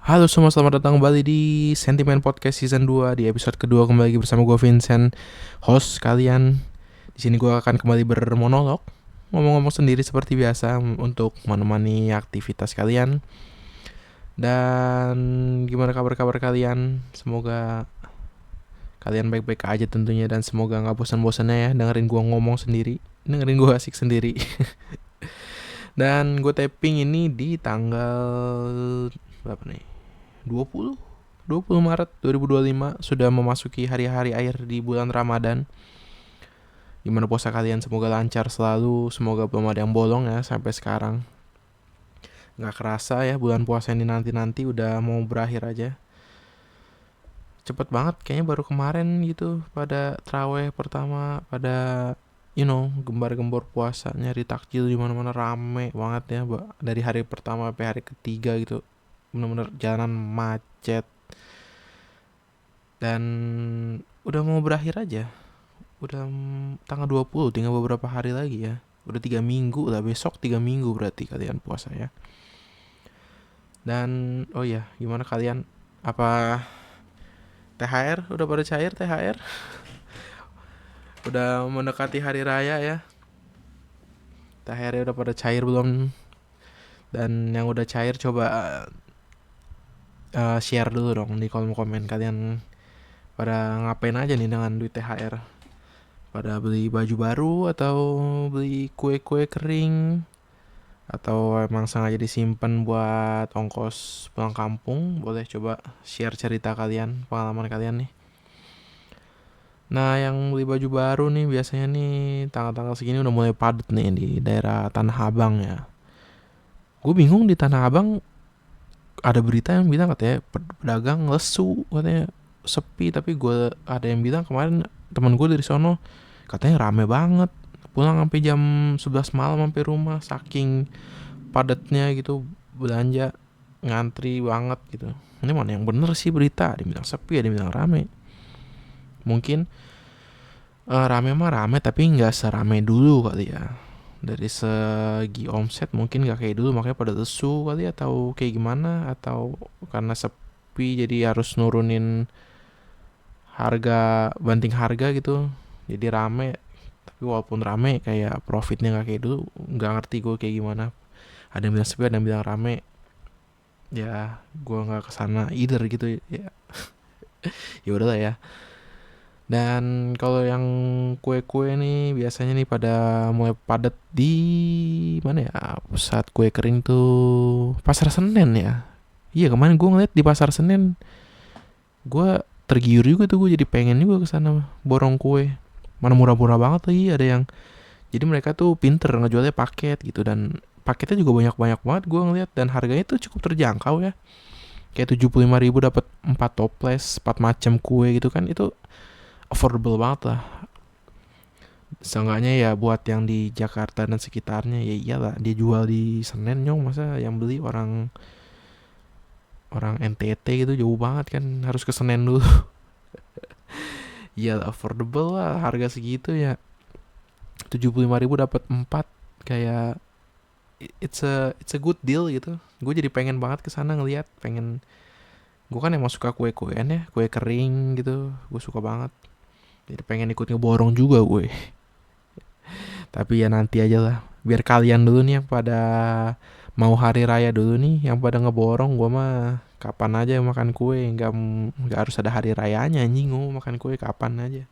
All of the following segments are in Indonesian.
Halo semua, selamat datang kembali di Sentimen Podcast Season 2. Di episode kedua kembali lagi bersama gue Vincent, host kalian. Di sini gue akan kembali bermonolog, ngomong-ngomong sendiri seperti biasa untuk menemani aktivitas kalian. Dan gimana kabar-kabar kalian? Semoga kalian baik-baik aja tentunya, dan semoga gak bosan-bosannya ya dengerin gue ngomong sendiri, dengerin gue asik sendiri. Dan gue taping ini di tanggal berapa nih? 20 Maret 2025, sudah memasuki hari-hari akhir di bulan Ramadan. Gimana puasa kalian? Semoga lancar selalu, semoga belum ada yang bolong ya sampai sekarang. Gak kerasa ya bulan puasa ini nanti-nanti udah mau berakhir aja. Cepet banget, kayaknya baru kemarin gitu pada traweh pertama, pada gembar-gembor puasa, nyari takjil di mana-mana rame banget ya, dari hari pertama sampai hari ketiga gitu. Bener-bener jalanan macet. Dan udah mau berakhir aja. Udah tanggal 20, tinggal beberapa hari lagi ya. Udah 3 minggu lah, besok 3 minggu berarti kalian puasa ya. Dan oh ya, gimana kalian? Apa THR udah pada cair THR? Udah mendekati hari raya ya. THR udah pada cair belum? Dan yang udah cair coba share dulu dong di kolom komen kalian pada ngapain aja nih dengan duit THR. Pada beli baju baru atau beli kue-kue kering, atau emang sengaja disimpan buat ongkos pulang kampung? Boleh coba share cerita kalian, pengalaman kalian nih. Nah, yang beli baju baru nih biasanya nih tanggal-tanggal segini udah mulai padat nih di daerah Tanah Abang ya. Gue bingung, di Tanah Abang ada berita yang bilang katanya pedagang lesu, katanya sepi. Tapi gue ada yang bilang kemarin, temen gue dari sono, katanya rame banget. Pulang sampai jam 11 malam sampai rumah, saking padatnya gitu belanja, ngantri banget gitu. Ini mana yang bener sih berita? Ada yang bilang sepi, ada yang bilang rame. Mungkin rame mah rame, tapi nggak serame dulu kali ya. Dari segi omset mungkin nggak kayak dulu, makanya pada lesu kali, atau kayak gimana, atau karena sepi jadi harus nurunin harga, banting harga gitu, jadi rame. Tapi walaupun rame, kayak profitnya nggak kayak dulu. Nggak ngerti gue kayak gimana. Ada yang bilang sepi, ada yang bilang rame. Ya gue nggak kesana either gitu ya. Ya udahlah ya. Dan kalau yang kue-kue nih biasanya nih pada mulai padat di mana ya, pusat kue kering tuh Pasar Senen ya. Iya, kemarin gue ngeliat di Pasar Senen, gue tergiur juga tuh, gue jadi pengen juga kesana borong kue. Mana murah-murah banget lagi, ada yang, jadi mereka tuh pinter ngejualnya paket gitu, dan paketnya juga banyak-banyak banget gue ngeliat, dan harganya tuh cukup terjangkau ya. Kayak 75.000 dapat 4 toples, 4 macam kue gitu kan, itu affordable banget lah. Seenggaknya ya buat yang di Jakarta dan sekitarnya, ya iyalah dia jual di Senen nyong, masa yang beli orang orang NTT gitu, jauh banget kan, harus ke Senen dulu. Iya, affordable lah harga segitu ya. 75.000 dapat 4, kayak it's a good deal gitu. Gue jadi pengen banget ke sana ngelihat, pengen. Gue kan emang suka kue-kuean ya, kue kering gitu, gue suka banget. Jadi pengen ikut ngeborong juga gue. Tapi ya nanti aja lah. Biar kalian dulu nih yang pada mau hari raya dulu nih, yang pada ngeborong. Gue mah kapan aja makan kue, nggak harus ada hari rayanya anjing. Gue makan kue kapan aja.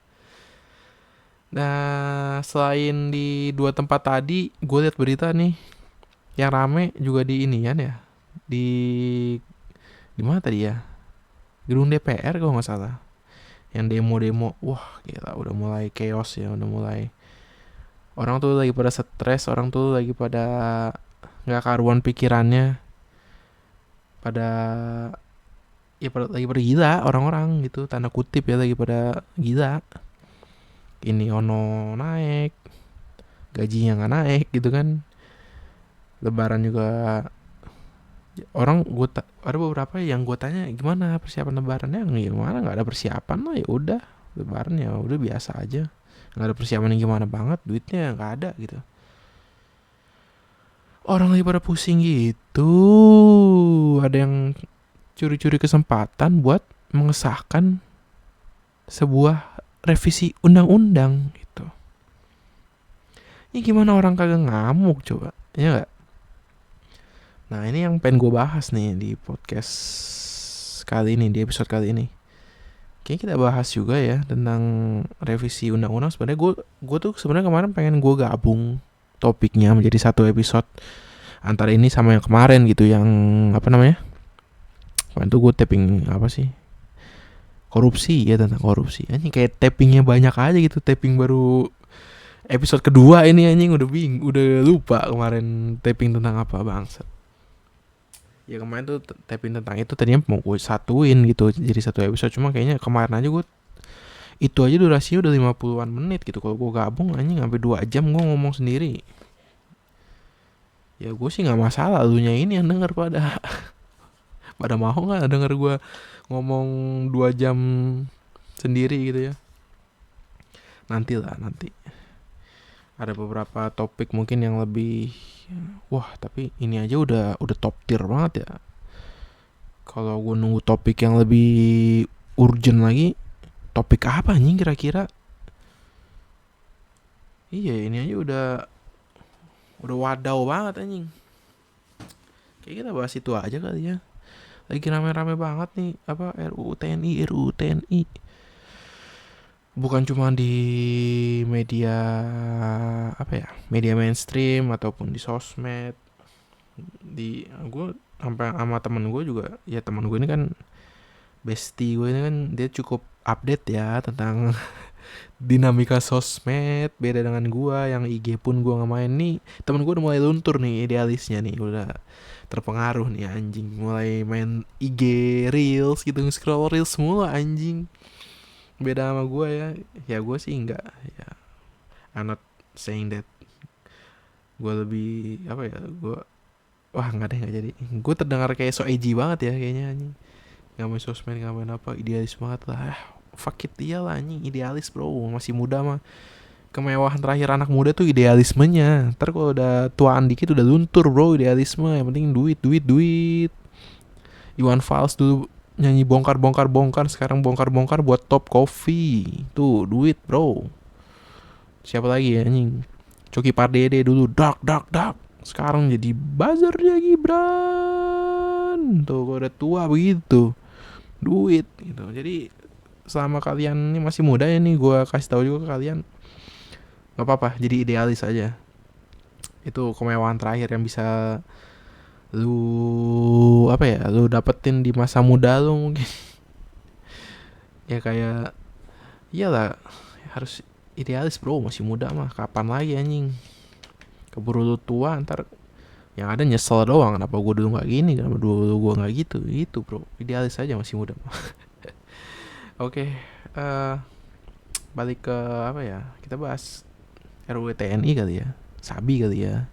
Nah, selain di dua tempat tadi, gue lihat berita nih yang rame juga di ini kan ya. Di mana tadi ya? Gedung DPR kalau nggak salah. Yang demo-demo, wah gila, udah mulai chaos ya, udah mulai. Orang tuh lagi pada stres, orang tuh lagi pada nggak karuan pikirannya, pada lagi pada gila orang-orang gitu, tanda kutip ya, lagi pada gila. Ini ono naik, gajinya nggak naik gitu kan. Lebaran juga orang, ada beberapa yang gue tanya gimana persiapan lebarannya, gimana, nggak ada persiapan lah, ya udah lebaran ya udah biasa aja, nggak ada persiapan yang gimana banget, duitnya nggak ada gitu. Orang lagi pada pusing gitu, ada yang curi-curi kesempatan buat mengesahkan sebuah revisi undang-undang gitu. Ini gimana orang kagak ngamuk coba, ya nggak? Nah ini yang pengen gue bahas nih di podcast kali ini, di episode kali ini. Kayaknya kita bahas juga ya tentang revisi undang-undang. Sebenarnya gue tuh sebenarnya kemarin pengen gue gabung topiknya menjadi satu episode antara ini sama yang kemarin gitu, yang apa namanya? Kemarin tuh gue tapping apa sih? Korupsi ya, tentang korupsi. Anjing kayak tappingnya banyak aja gitu. Tapping baru episode kedua ini anjing udah lupa kemarin tapping tentang apa bangsat. Ya kemarin tuh tapping tentang itu tadinya mau gue satuin gitu jadi satu episode, cuma kayaknya kemarin aja gue itu aja durasinya udah 50-an menit gitu. Kalau gue gabung anjing sampai 2 jam gue ngomong sendiri. Ya gue sih nggak masalah, lunya ini yang denger pada mau nggak denger gue ngomong 2 jam sendiri gitu ya. Nanti ada beberapa topik mungkin yang lebih, wah tapi ini aja udah top tier banget ya. Kalau gue nunggu topik yang lebih urgent lagi, topik apa anjing kira-kira? Iya ini aja udah wadaw banget anjing. Kayak kita bahas itu aja kali ya. Lagi rame-rame banget nih apa RUU TNI. Bukan cuma di media apa ya, media mainstream ataupun di sosmed. Di gue sampai sama temen gue juga, ya temen gue ini kan bestie gue ini kan, dia cukup update ya tentang dinamika sosmed. Beda dengan gue yang IG pun gue nggak main nih. Temen gue udah mulai luntur nih idealisnya nih, udah terpengaruh nih anjing, mulai main IG reels gitu, scroll reels semua anjing. Beda sama gue ya gue sih enggak ya, I'm not saying that gue lebih apa ya, gue wah nggak jadi, gue terdengar kayak so edgy banget ya kayaknya anjing, nggak main sosmed nggak main apa, idealis banget lah. Fuck it, iyalah anjing, idealis bro, masih muda mah. Kemewahan terakhir anak muda tuh idealismenya. Ntar kalau udah tuaan dikit udah luntur bro idealisme. Yang penting duit. Iwan Fals dulu nyanyi bongkar, sekarang bongkar buat Top Coffee. Tuh duit bro. Siapa lagi ya anjing? Coki Pardede dulu dak. Sekarang jadi buzzernya Gibran. Tuh kalau udah tua begitu, duit gitu. Jadi selama kalian ini masih muda ya nih, gue kasih tahu juga ke kalian, nggak apa-apa jadi idealis aja. Itu kemewahan terakhir yang bisa lu apa ya, lu dapetin di masa muda lu mungkin. Ya kayak iyalah, harus idealis bro, masih muda mah, kapan lagi anjing. Keburu lu tua ntar yang ada nyesel doang, kenapa gue dulu nggak gini, kenapa dulu gue nggak gitu. Itu bro, idealis aja masih muda mah. Oke, balik ke apa ya, kita bahas RUU TNI kali ya, sabi kali ya.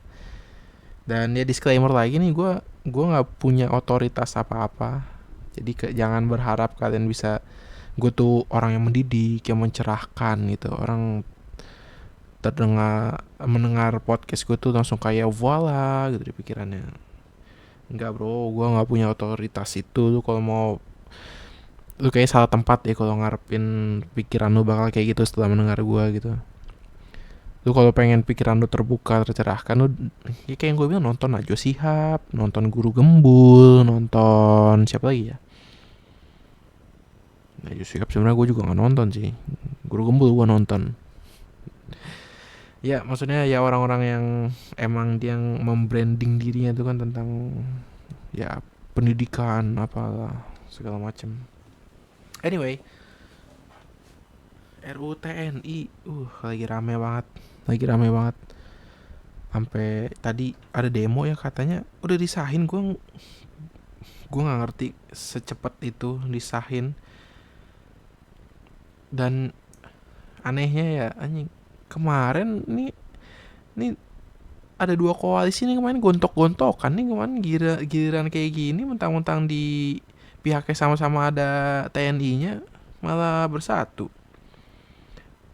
Dan ya disclaimer lagi nih, gue nggak punya otoritas apa-apa, jadi jangan berharap kalian bisa, gue tuh orang yang mendidik, yang mencerahkan gitu. Orang mendengar podcast gue tuh langsung kayak voila gitu di pikirannya. Enggak bro, gue nggak punya otoritas itu. Lu kalau mau, lu kayak salah tempat ya kalau ngarepin pikiran lu bakal kayak gitu setelah mendengar gue gitu. Lu kalau pengen pikiran lu terbuka, tercerahkan, lu ya kayak yang gue bilang, nonton Najwa Shihab, nonton Guru Gembul, nonton siapa lagi ya, Najwa Shihab sebenarnya gue juga nggak nonton sih, Guru Gembul gue nonton. Ya maksudnya ya orang-orang yang emang dia yang membranding dirinya itu kan tentang ya pendidikan apalah segala macem. Anyway, RUU TNI lagi rame banget. Sampai tadi ada demo ya, katanya udah disahin. Gue nggak ngerti secepat itu disahin. Dan anehnya ya anjing, kemarin nih ada 2 koalisi nih kemarin gontok-gontokan nih kemarin, giliran kayak gini mentang-mentang di pihaknya sama-sama ada TNI-nya malah bersatu.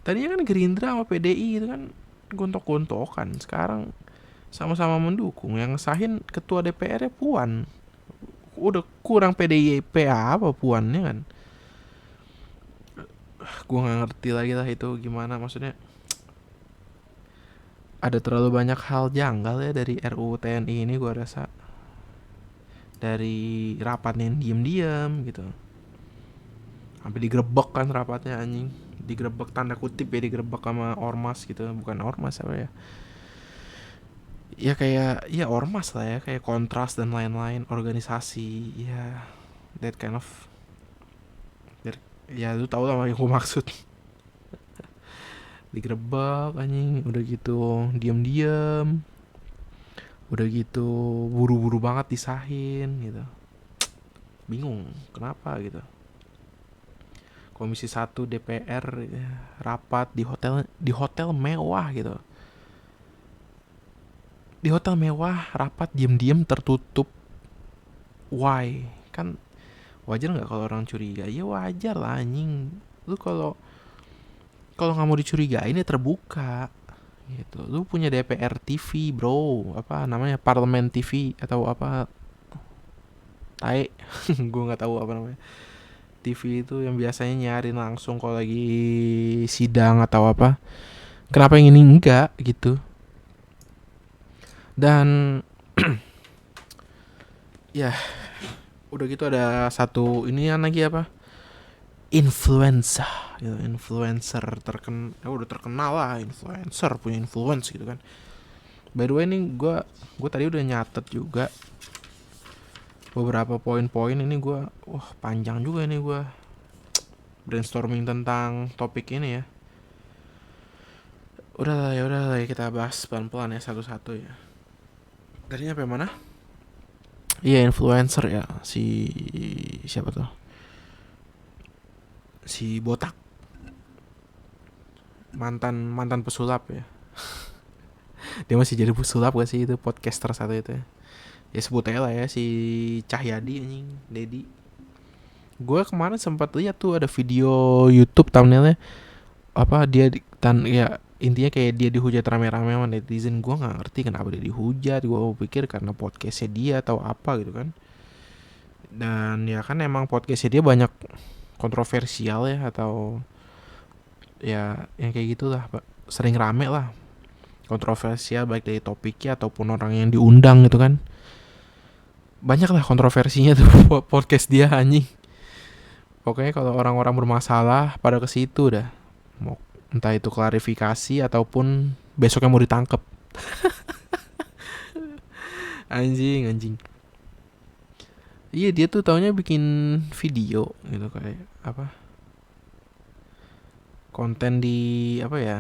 Tadinya kan Gerindra sama PDI itu kan gontok-gontokan, sekarang sama-sama mendukung. Yang ngesahin ketua DPR-nya Puan. udah kurang PDIP apa puannya kan. Gue nggak ngerti lagi lah itu gimana, maksudnya ada terlalu banyak hal janggal ya dari RUU TNI ini gue rasa. Dari rapatnya diem-diem gitu, sampai digerebek kan rapatnya anjing, digerebek tanda kutip ya, digerebek sama ormas gitu, bukan ormas apa ya, ya kayak ya ormas lah ya, kayak kontras dan lain-lain organisasi ya, that kind of, ya lu tau lah yang gue maksud. Digerebek anjing, udah gitu diem-diem, udah gitu buru-buru banget disahin gitu, bingung kenapa gitu. Komisi 1 DPR ya, rapat di hotel mewah gitu. Di hotel mewah rapat diem-diem tertutup. Why? Kan wajar nggak kalau orang curiga? Ya wajar lah anjing. Lu kalau kalau nggak mau dicurigain ya terbuka gitu. Lu punya DPR TV bro, apa namanya, parlemen TV atau apa, tae. Gue nggak tahu apa namanya. TV itu yang biasanya nyarin langsung kalau lagi sidang atau apa. Kenapa yang ini enggak gitu? Dan ya udah gitu ada satu ini lagi apa, influencer gitu, influencer udah terkenal lah, influencer punya influence gitu kan. By the way ini gue tadi udah nyatet juga beberapa poin-poin ini, wah panjang juga ini gue brainstorming tentang topik ini ya. Udah lah ya, kita bahas pelan-pelan ya, satu-satu ya. Tadinya sampai mana? Iya, influencer ya, si siapa tuh, si botak, mantan pesulap ya. Dia masih jadi pesulap gak sih itu podcaster satu itu ya? Ya sebut aja lah ya, si Cahyadi anjing, Dedi. Gue kemarin sempat lihat tuh ada video YouTube thumbnailnya, apa dia ya intinya kayak dia dihujat rame-rame sama netizen. Gue nggak ngerti kenapa dia dihujat. Gue pikir karena podcastnya dia atau apa gitu kan. Dan ya kan emang podcastnya dia banyak kontroversial ya, atau ya yang kayak gitulah, sering rame lah, kontroversial baik dari topiknya ataupun orang yang diundang gitu kan. Banyak lah kontroversinya tuh podcast dia anjing. Pokoknya kalau orang-orang bermasalah pada ke situ dah. Mau entah itu klarifikasi ataupun besoknya mau ditangkep. Anjing. Iya, dia tuh taunya bikin video gitu kayak apa? Konten di apa ya?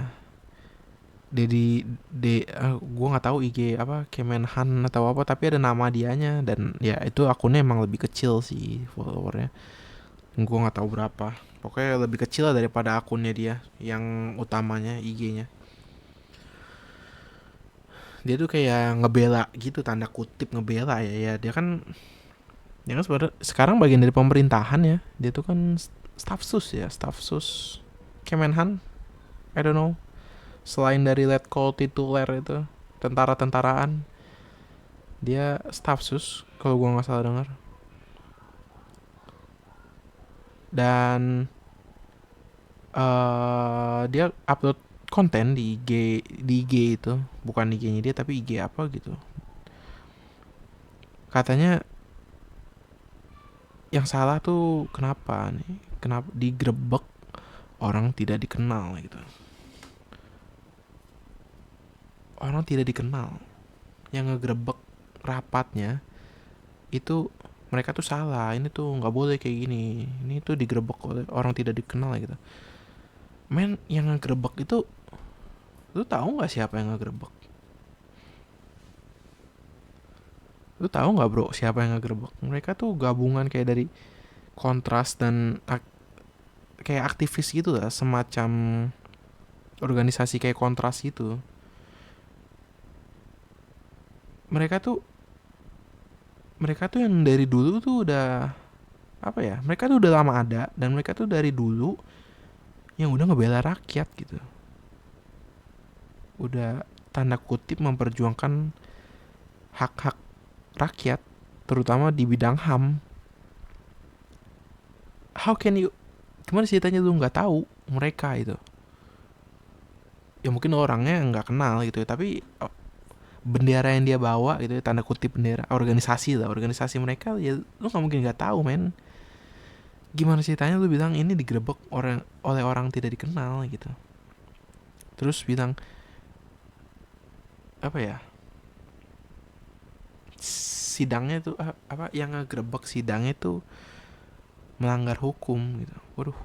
Gue nggak tahu IG apa, Kemenhan atau apa, tapi ada nama dianya, dan ya itu akunnya emang lebih kecil sih followernya. Gue nggak tahu berapa, pokoknya lebih kecil lah daripada akunnya dia yang utamanya, IG-nya. Dia tuh kayak ngebela gitu, tanda kutip ngebela ya, dia kan sebenarnya sekarang bagian dari pemerintahan ya. Dia tuh kan staf sus Kemenhan, I don't know, selain dari letkol tituler itu, tentara-tentaraan, dia staf sus kalau gue nggak salah dengar. Dan dia upload konten di IG itu, bukan IG-nya dia tapi IG apa gitu. Katanya yang salah tuh kenapa digrebek orang tidak dikenal gitu. Orang tidak dikenal yang ngegerebek rapatnya itu, mereka tuh salah. Ini tuh nggak boleh kayak gini. Ini tuh digerebek oleh orang tidak dikenal gitu. Men, yang ngegerebek itu, lu tahu nggak siapa yang ngegerebek? Lu tahu nggak bro siapa yang ngegerebek? Mereka tuh gabungan kayak dari kontras dan kayak aktivis gitu lah, semacam organisasi kayak kontras gitu. Mereka tuh yang dari dulu tuh udah apa ya? Mereka tuh udah lama ada, dan mereka tuh dari dulu yang udah ngebela rakyat gitu. Udah tanda kutip memperjuangkan hak-hak rakyat. terutama di bidang HAM. How can you, gimana ceritanya lu nggak tahu mereka itu? Ya mungkin orangnya nggak kenal gitu ya, tapi bendera yang dia bawa gitu ya, tanda kutip bendera organisasi lah, organisasi mereka, ya lu nggak mungkin nggak tahu men. Gimana ceritanya lu bilang ini digerebek oleh orang tidak dikenal gitu, terus bilang apa ya, sidangnya tuh apa yang ngegerebek sidangnya tuh melanggar hukum gitu. Waduh,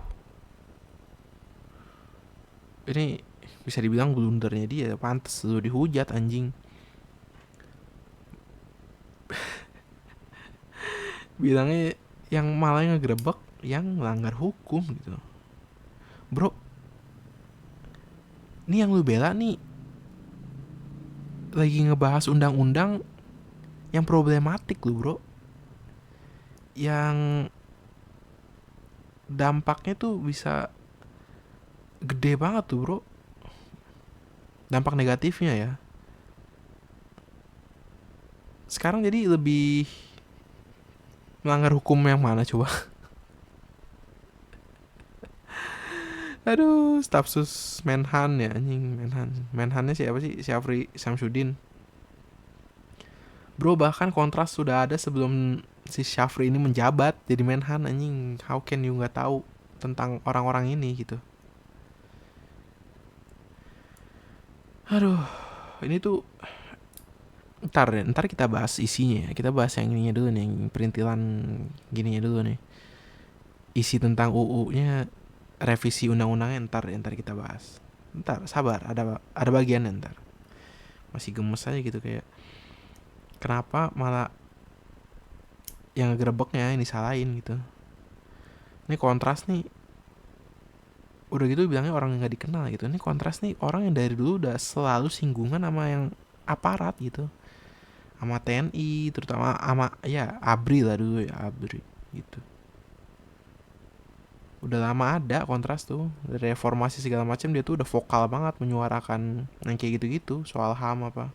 ini bisa dibilang blundernya dia, pantas lu dihujat anjing. Bilangnya yang malah ngegerebek yang melanggar hukum gitu. Bro, ini yang lu bela nih lagi ngebahas undang-undang yang problematik lu bro, yang dampaknya tuh bisa gede banget tuh bro, dampak negatifnya ya. Sekarang jadi lebih melanggar hukum yang mana coba? Aduh, stafsus Menhan ya anjing, Menhannya siapa sih? Syafri Samsudin. Bro, bahkan kontras sudah ada sebelum si Syafri ini menjabat jadi Menhan anjing. How can you nggak tahu tentang orang-orang ini gitu? Aduh, ini tuh ntar kita bahas isinya ya. Kita bahas yang ininya dulu nih, yang perintilan gininya dulu nih. Isi tentang UU-nya, revisi undang-undangnya ntar kita bahas. Ntar sabar, ada bagiannya ntar. Masih gemes aja gitu kayak kenapa malah yang ngegerebeknya ini salahin gitu. Ini kontras nih, udah gitu bilangnya orang yang nggak dikenal gitu. Ini kontras nih, orang yang dari dulu udah selalu singgungan sama yang aparat gitu, sama TNI terutama, sama ya ABRI lah dulu ya, ABRI gitu. Udah lama ada kontras tuh, dari reformasi segala macam dia tuh udah vokal banget menyuarakan yang kayak gitu-gitu soal HAM apa.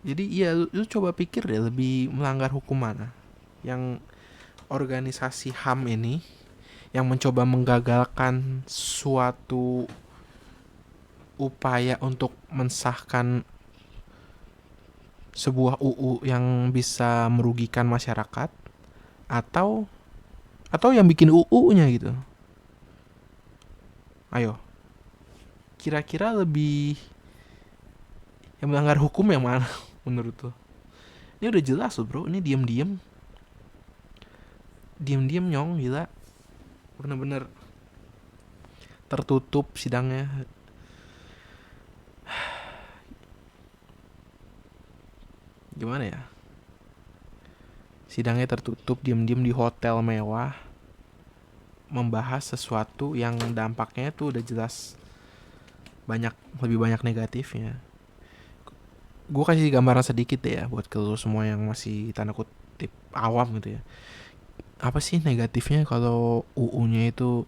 Jadi iya, lu coba pikir deh, lebih melanggar hukum mana, yang organisasi HAM ini yang mencoba menggagalkan suatu upaya untuk mensahkan sebuah UU yang bisa merugikan masyarakat, atau yang bikin UU-nya gitu. Ayo, kira-kira lebih yang melanggar hukum yang mana menurut lo? Ini udah jelas loh bro, ini diam-diam nyong, gila, bener-bener tertutup sidangnya. Gimana ya, sidangnya tertutup diam-diam di hotel mewah, membahas sesuatu yang dampaknya tuh udah jelas lebih banyak negatifnya. Gue kasih gambaran sedikit deh ya buat ke lu semua yang masih tanda kutip awam gitu ya. Apa sih negatifnya kalau UU-nya itu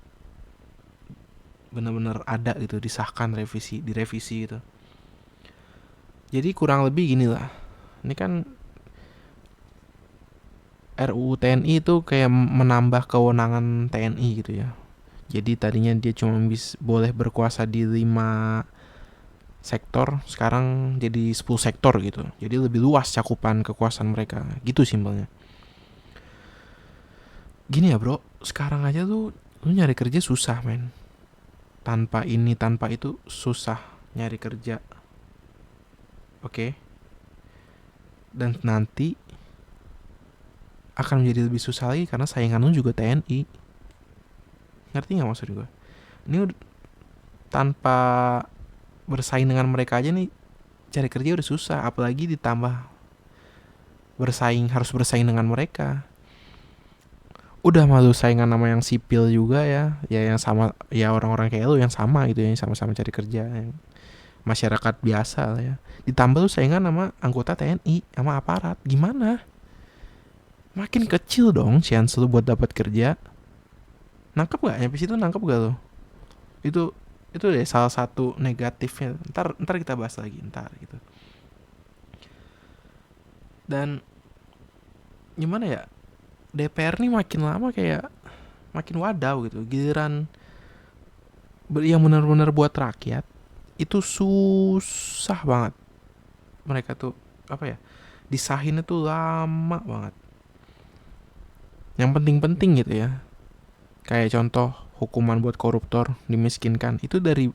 benar-benar ada gitu, disahkan, direvisi gitu. Jadi kurang lebih gini lah. Ini kan RUU TNI itu kayak menambah kewenangan TNI gitu ya. Jadi tadinya dia cuma boleh berkuasa di 5 sektor, sekarang jadi 10 sektor gitu. Jadi lebih luas cakupan kekuasaan mereka. Gitu simpelnya. Gini ya bro, sekarang aja lu nyari kerja susah men. Tanpa ini, tanpa itu susah nyari kerja. Oke. Dan nanti akan menjadi lebih susah lagi karena saingan lu juga TNI. Ngerti gak maksud gue? Ini tanpa bersaing dengan mereka aja nih, cari kerja udah susah, apalagi ditambah harus bersaing dengan mereka. Udah malu saingan sama yang sipil juga ya yang sama ya, orang-orang kayak lu yang sama gitu ya, yang sama-sama cari kerja, yang masyarakat biasa lah ya. Ditambah lu saingan sama anggota TNI, sama aparat, gimana? Makin kecil dong chance lu buat dapat kerja. Nangkep gak? Nyampe situ nangkep gak lu? Itu deh salah satu negatifnya. Ntar kita bahas lagi ntar gitu. Dan gimana ya, DPR nih makin lama kayak makin wadau gitu. Giliran yang benar-benar buat rakyat itu susah banget. Mereka tuh apa ya, disahinnya tuh lama banget. Yang penting-penting gitu ya, kayak contoh hukuman buat koruptor dimiskinkan itu dari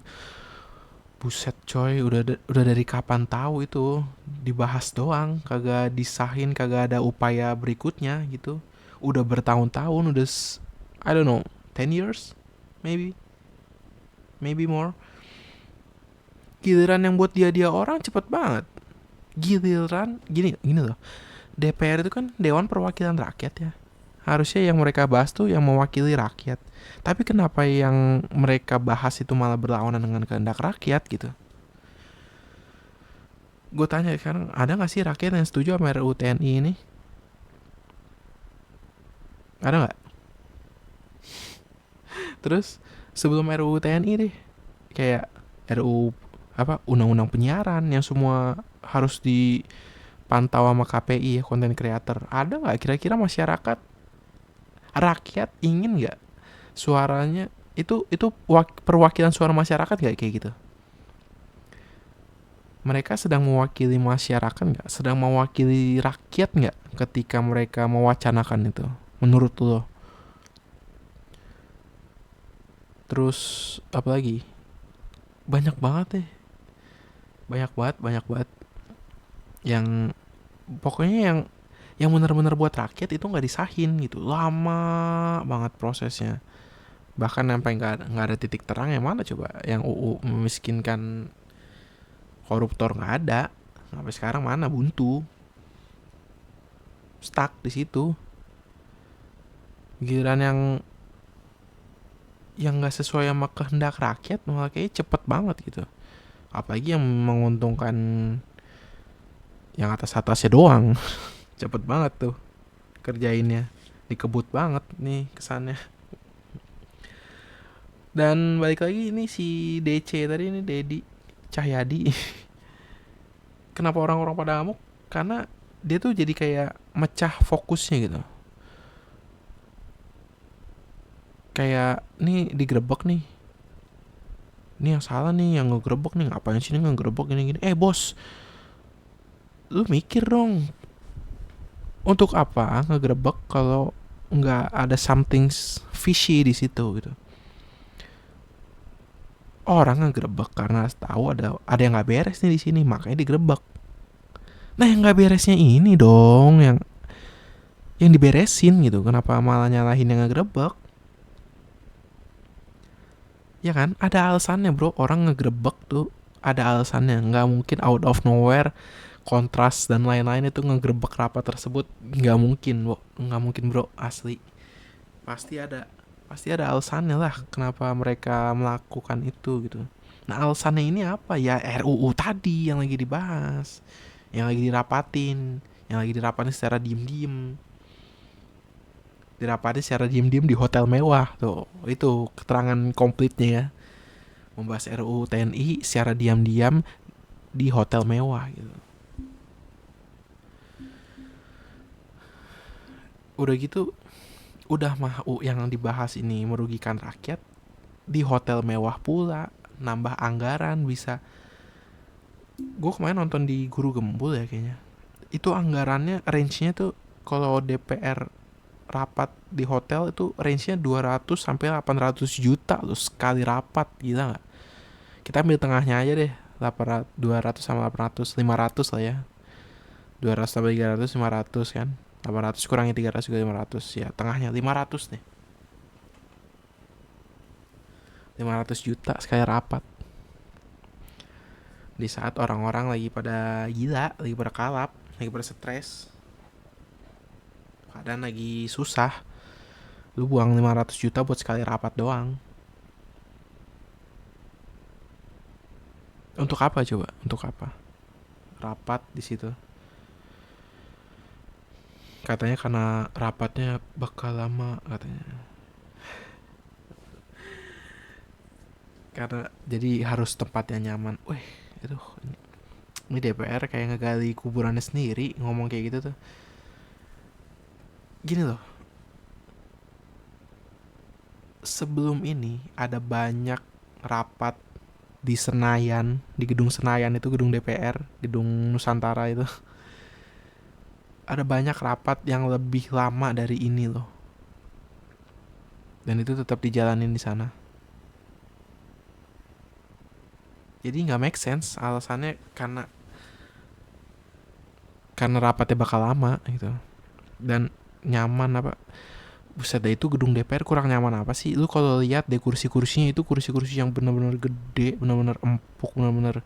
buset coy, udah dari kapan tahu itu, dibahas doang, kagak disahin, kagak ada upaya berikutnya gitu. Udah bertahun-tahun, I don't know, 10 years maybe, maybe more. Giliran yang buat dia orang cepet banget. Giliran gini gini loh, DPR itu kan Dewan Perwakilan Rakyat ya. Harusnya yang mereka bahas tuh yang mewakili rakyat. Tapi kenapa yang mereka bahas itu malah berlawanan dengan kehendak rakyat gitu? Gue tanya sekarang, ada gak sih rakyat yang setuju sama RUU TNI ini? Ada gak? Terus sebelum RUU TNI deh, kayak RUU apa, undang-undang penyiaran yang semua harus dipantau sama KPI ya, content creator. Ada gak kira-kira masyarakat, rakyat ingin gak suaranya itu perwakilan suara masyarakat gak kayak gitu? Mereka sedang mewakili masyarakat nggak? Sedang mewakili rakyat nggak ketika mereka mewacanakan itu? Menurut lo? Terus apa lagi? Banyak banget deh. Banyak banget. Yang pokoknya yang benar-benar buat rakyat itu nggak disahin gitu. Lama banget prosesnya. Bahkan sampai nggak ada titik terang yang mana coba? Yang UU memiskinkan koruptor nggak ada. Sampai sekarang mana, buntu, stuck di situ. Giliran yang nggak sesuai sama kehendak rakyat malah kayak cepet banget gitu. Apalagi yang menguntungkan yang atas-atasnya doang. Cepet banget tuh kerjainnya, dikebut banget nih kesannya. Dan balik lagi, ini si DC tadi, ini Dedi Cahyadi. Kenapa orang-orang pada ngamuk? Karena dia tuh jadi kayak mecah fokusnya gitu. Kayak nih digerebek nih, ini yang salah nih, yang ngegerebek nih, ngapain sih nih ngegerebek gini-gini. Bos, lu mikir dong, untuk apa ngegerebek kalau nggak ada something fishy di situ gitu. Orang ngegerebek karena tahu ada yang nggak beres nih di sini, makanya digerebek. Nah yang nggak beresnya ini dong, yang diberesin gitu. Kenapa malah nyalahin yang ngegerebek? Ya kan, ada alasannya bro. Orang ngegerebek tuh ada alasannya. Nggak mungkin out of nowhere, kontras dan lain-lain itu ngegerebek rapat tersebut. Nggak mungkin bro, nggak mungkin bro, asli. Pasti ada alasannya lah kenapa mereka melakukan itu gitu. Nah alasannya ini apa ya? RUU tadi yang lagi dibahas, yang lagi dirapatin secara diem-diem, di hotel mewah tuh. Itu keterangan komplitnya ya, membahas RUU TNI secara diam-diam di hotel mewah gitu. Udah gitu, udah mah yang dibahas ini merugikan rakyat, di hotel mewah pula, nambah anggaran bisa. Gue kemarin nonton di Guru Gembul ya kayaknya, itu anggarannya range-nya tuh kalau DPR rapat di hotel itu range-nya 200 sampai 800 juta loh sekali rapat. Gila nggak? Kita ambil tengahnya aja deh, 200 sama 800, 500 lah ya. 200 tambah 300, 500 kan. 800 kurangi 300 juga 500 ya, tengahnya 500 deh. 500 juta sekali rapat. Di saat orang-orang lagi pada gila, lagi pada kalap, lagi pada stres, keadaan lagi susah, lu buang 500 juta buat sekali rapat doang. Untuk apa coba? Untuk apa? Rapat di situ. Katanya karena rapatnya bakal lama katanya. Karena jadi harus tempat yang nyaman. Wih, itu Ini DPR kayak ngegali kuburannya sendiri ngomong kayak gitu tuh. Gini loh, sebelum ini ada banyak rapat di Senayan, di gedung Senayan itu, gedung DPR, gedung Nusantara itu. Ada banyak rapat yang lebih lama dari ini loh. Dan itu tetap dijalanin di sana. Jadi nggak make sense alasannya karena rapatnya bakal lama gitu. Dan nyaman apa? Buset deh, itu gedung DPR kurang nyaman apa sih? Lu kalau lihat deh kursi-kursinya, itu kursi-kursi yang benar-benar gede, benar-benar empuk, benar-benar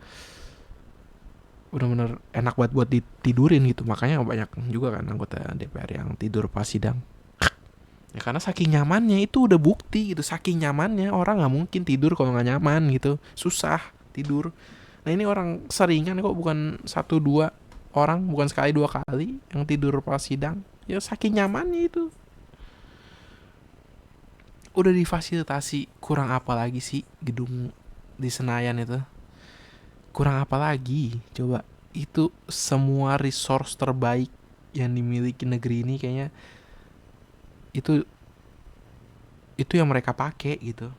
enak buat ditidurin gitu. Makanya banyak juga kan anggota DPR yang tidur pas sidang. Ya karena saking nyamannya, itu udah bukti gitu. Saking nyamannya orang nggak mungkin tidur kalau nggak nyaman gitu. Susah tidur. Nah ini orang seringan kok, bukan satu dua orang, bukan sekali dua kali yang tidur pas sidang. Ya saking nyamannya itu. Udah difasilitasi, kurang apa lagi sih gedung di Senayan itu? Kurang apa lagi? Coba, itu semua resource terbaik yang dimiliki negeri ini kayaknya itu yang mereka pakai gitu.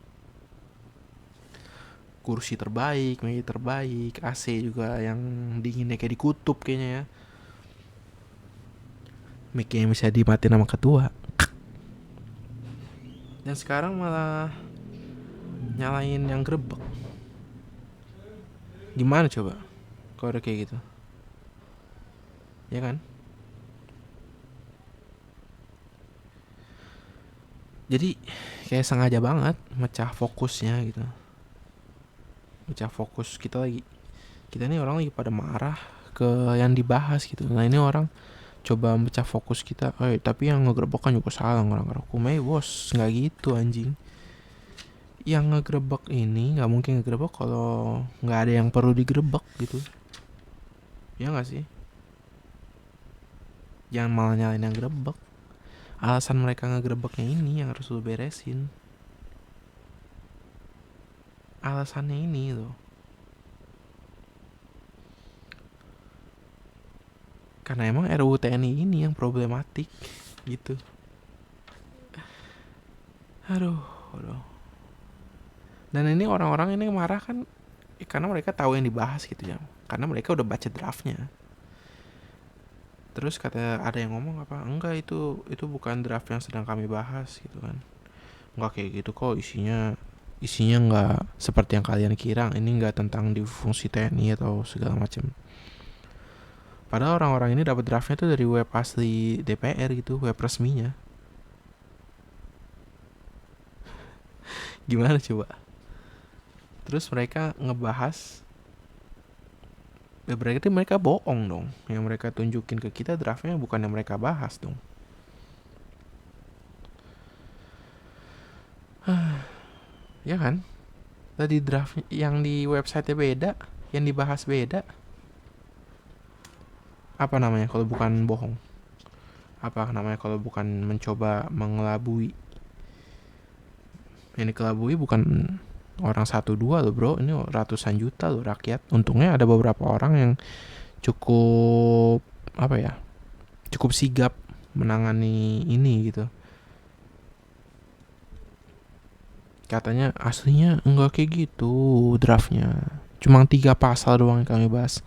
Kursi terbaik, meja terbaik, AC juga yang dinginnya kayak di kutub kayaknya ya. Mic yang bisa dimatiin sama ketua. Dan sekarang malah nyalain yang grebek. Gimana coba kalau udah kayak gitu? Ya kan? Jadi kayak sengaja banget mecah fokusnya gitu. Mecah fokus kita lagi. Kita nih orang lagi pada marah ke yang dibahas gitu. Nah ini orang coba mecah fokus kita. Tapi yang ngegerebek kan juga salah, orang-orang hukum. Bos, nggak gitu anjing. Yang ngegerebek ini nggak mungkin ngegerebek kalau nggak ada yang perlu digerebek gitu. Ya nggak sih? Jangan malah nyalain yang gerebek. Alasan mereka ngegerebeknya ini yang harus lu beresin. Alasannya ini loh. Karena emang RUU TNI ini yang problematik gitu. Aduh. Dan ini orang-orang ini marah kan karena mereka tahu yang dibahas gitu ya. Karena mereka udah baca draftnya. Terus ada yang ngomong apa? Enggak, itu bukan draft yang sedang kami bahas gitu kan. Enggak kayak gitu kok, isinya enggak seperti yang kalian kira. Ini enggak tentang difungsi TNI atau segala macam. Padahal orang-orang ini dapat draftnya tuh dari web asli DPR gitu, web resminya. Gimana coba? Terus mereka ngebahas, berarti mereka bohong dong. Yang mereka tunjukin ke kita draftnya bukan yang mereka bahas dong. Ya kan? Tadi draft yang di website beda, yang dibahas beda. Apa namanya kalau bukan bohong? Apa namanya kalau bukan mencoba mengelabui? Yang dikelabui bukan orang satu dua loh bro, ini ratusan juta loh rakyat. Untungnya ada beberapa orang yang cukup cukup sigap menangani ini gitu. Katanya aslinya enggak kayak gitu draftnya, cuma 3 pasal doang yang kami bahas.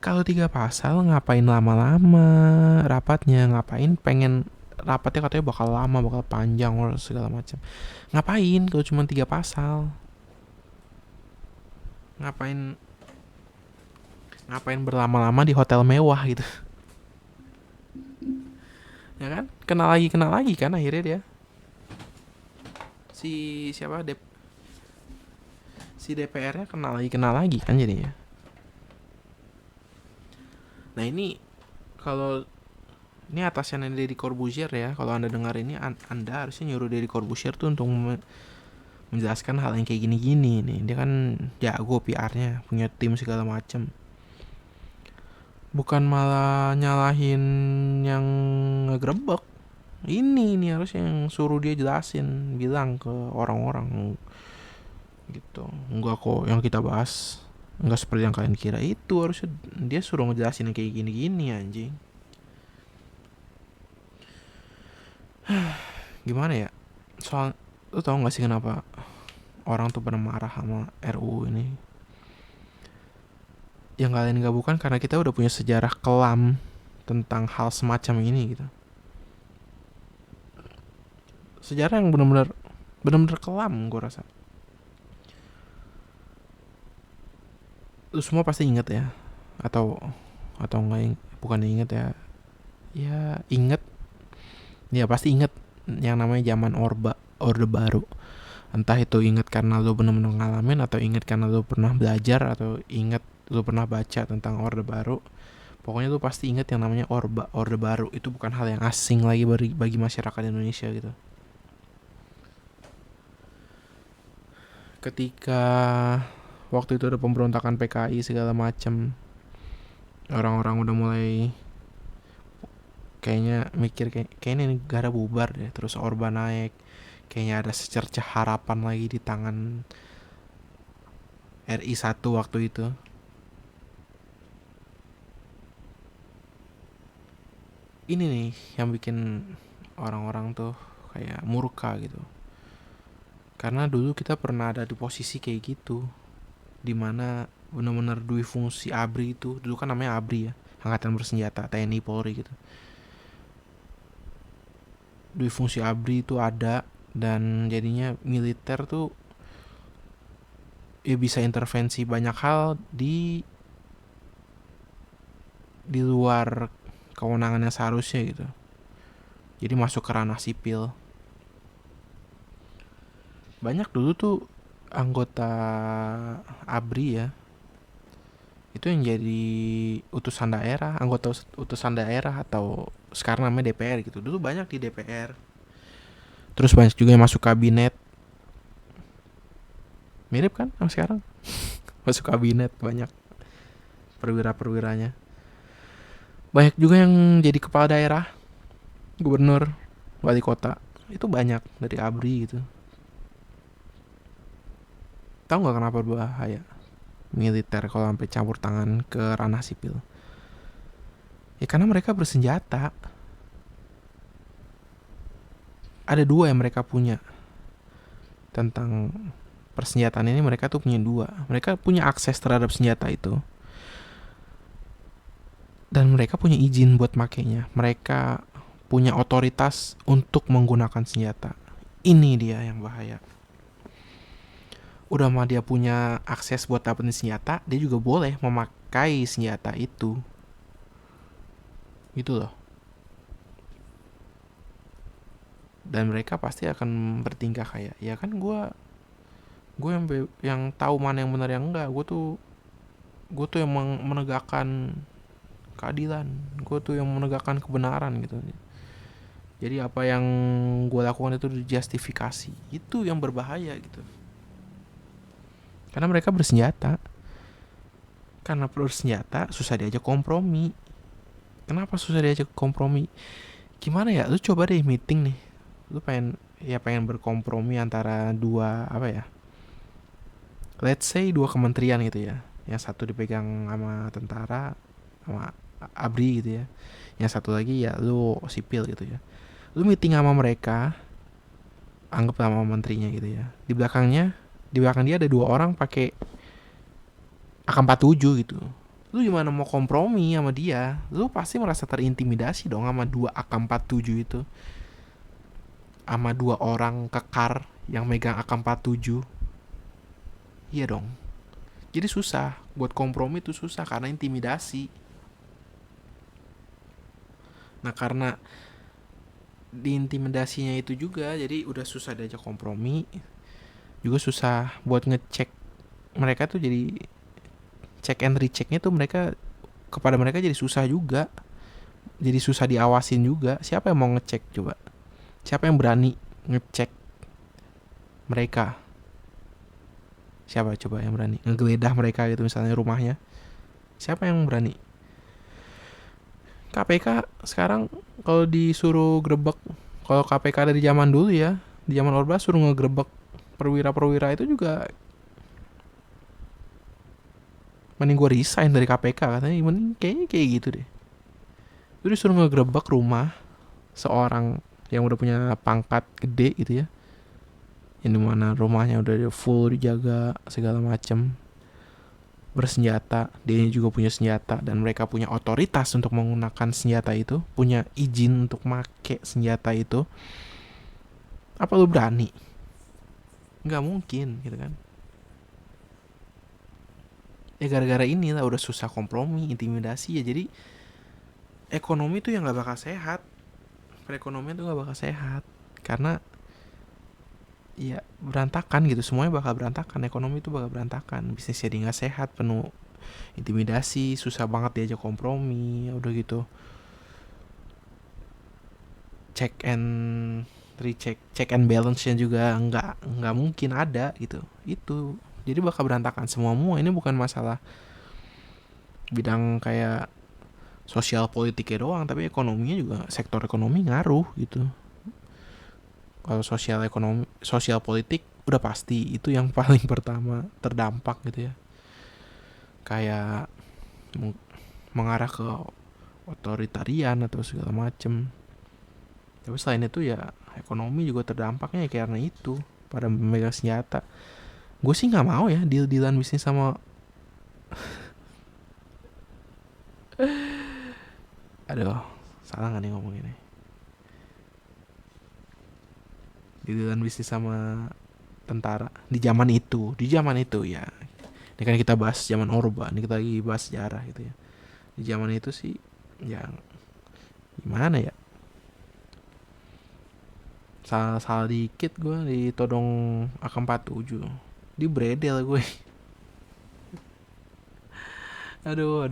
Kalau 3 pasal ngapain lama-lama rapatnya, ngapain pengen rapatnya katanya bakal lama, bakal panjang segala macam. Ngapain kalau cuma 3 pasal? Ngapain berlama-lama di hotel mewah gitu? Ya kan? Kenal lagi kan akhirnya dia. Si DPR-nya kenal lagi kan jadinya. Nah ini kalau ini atasnya Deddy Corbuzier ya. Kalau anda dengar ini, anda harusnya nyuruh Deddy Corbuzier tuh untuk menjelaskan hal yang kayak gini-gini nih. Dia kan jago PR-nya, punya tim segala macam. Bukan malah nyalahin yang ngegerebek. Ini harusnya yang suruh dia jelasin, bilang ke orang-orang gitu. Enggak kok, yang kita bahas Nggak seperti yang kalian kira itu. Harusnya dia suruh ngejelasin kayak gini-gini anjing. Gimana ya, soal lu tau gak sih kenapa orang tuh pada marah sama RUU ini? Yang kalian gak bukan karena kita udah punya sejarah kelam tentang hal semacam ini gitu. Sejarah yang benar-benar kelam gue rasa. Lu semua pasti inget ya, atau nggak, bukan inget ya, ya inget, ya pasti inget yang namanya zaman orde baru. Entah itu inget karena lu benar-benar ngalamin, atau inget karena lu pernah belajar, atau inget lu pernah baca tentang orde baru. Pokoknya lu pasti inget yang namanya orde baru. Itu bukan hal yang asing lagi bagi masyarakat Indonesia gitu. Ketika waktu itu ada pemberontakan PKI segala macam, orang-orang udah mulai kayaknya mikir kayaknya ini negara bubar deh. Terus Orba naik, kayaknya ada secercah harapan lagi di tangan RI 1 waktu itu. Ini nih yang bikin orang-orang tuh kayak murka gitu. Karena dulu kita pernah ada di posisi kayak gitu, dimana benar-benar dui fungsi ABRI itu, dulu kan namanya ABRI ya, Angkatan Bersenjata TNI Polri gitu. Dui fungsi ABRI itu ada, dan jadinya militer tuh ya bisa intervensi banyak hal di luar kewenangannya seharusnya gitu. Jadi masuk ke ranah sipil. Banyak dulu tuh anggota ABRI ya, itu yang jadi utusan daerah, anggota utusan daerah, atau sekarang namanya DPR gitu. Dulu banyak di DPR. Terus banyak juga yang masuk kabinet. Mirip kan sama sekarang. Masuk kabinet banyak perwira-perwiranya. Banyak juga yang jadi kepala daerah, gubernur, wali kota. Itu banyak dari ABRI gitu. Tahu nggak kenapa berbahaya militer kalau sampai campur tangan ke ranah sipil? Ya karena mereka bersenjata. Ada dua yang mereka punya tentang persenjataan ini. Mereka tuh punya dua. Mereka punya akses terhadap senjata itu, dan mereka punya izin buat makainya. Mereka punya otoritas untuk menggunakan senjata. Ini dia yang bahaya. Udah mah dia punya akses buat dapetin senjata, dia juga boleh memakai senjata itu. Gitu loh. Dan mereka pasti akan bertingkah kayak, ya kan gue yang tahu mana yang benar yang enggak. Gue tuh yang menegakkan keadilan. Gue tuh yang menegakkan kebenaran gitu. Jadi apa yang gue lakukan itu dijustifikasi. Itu yang berbahaya gitu. Karena mereka bersenjata. Karena bersenjata susah diajak kompromi. Kenapa susah diajak kompromi? Gimana ya? Lu coba deh meeting nih. Lu pengen berkompromi antara dua, apa ya? Let's say dua kementerian gitu ya. Yang satu dipegang sama tentara, sama ABRI gitu ya. Yang satu lagi ya lu sipil gitu ya. Lu meeting sama mereka, anggap sama menterinya gitu ya. Di belakang dia ada dua orang pakai AK-47 gitu. Lu gimana mau kompromi sama dia? Lu pasti merasa terintimidasi dong sama dua AK-47 itu. Sama dua orang kekar yang megang AK-47. Iya dong. Jadi susah. Buat kompromi itu susah karena intimidasi. Nah karena diintimidasinya itu juga, jadi udah susah diajak kompromi. Juga susah buat ngecek. Mereka tuh jadi check and rechecknya tuh kepada mereka jadi susah juga. Jadi susah diawasin juga. Siapa yang mau ngecek coba? Siapa yang berani ngecek mereka? Siapa coba yang berani ngegeledah mereka gitu, misalnya rumahnya? Siapa yang berani? KPK sekarang kalau disuruh grebek, kalau KPK dari zaman dulu ya, di zaman Orba suruh ngegrebek perwira-perwira itu juga mending gue resign dari KPK katanya, mending kayaknya kayak gitu deh. Itu disuruh ngegerebek rumah seorang yang udah punya pangkat gede gitu ya, yang dimana rumahnya udah full dijaga segala macem, bersenjata, dia juga punya senjata dan mereka punya otoritas untuk menggunakan senjata itu, punya izin untuk make senjata itu. Apa lu berani? Nggak mungkin gitu kan. Ya gara-gara ini lah udah susah kompromi, intimidasi ya, jadi ekonomi tuh yang nggak bakal sehat, perekonomian tuh nggak bakal sehat karena ya berantakan gitu, semuanya bakal berantakan, ekonomi tuh bakal berantakan, bisnis jadi nggak sehat, penuh intimidasi, susah banget diajak kompromi, udah gitu check and check and balance nya juga nggak mungkin ada gitu, itu jadi bakal berantakan semua. Ini bukan masalah bidang kayak sosial politiknya doang, tapi ekonominya juga, sektor ekonomi ngaruh gitu. Kalau sosial politik udah pasti itu yang paling pertama terdampak gitu ya, kayak mengarah ke otoritarian atau segala macem. Tapi selain itu ya ekonomi juga terdampaknya ya, karena itu pada memegang senjata. Gue sih nggak mau ya deal-dealan bisnis sama aduh, salah nggak nih ngomong ini, dealan bisnis sama tentara di zaman itu ya. Ini kan kita bahas zaman Orba, ini kita lagi bahas sejarah gitu ya. Di zaman itu sih ya gimana ya, salah dikit gue ditodong AK-47, di bredel gue. aduh.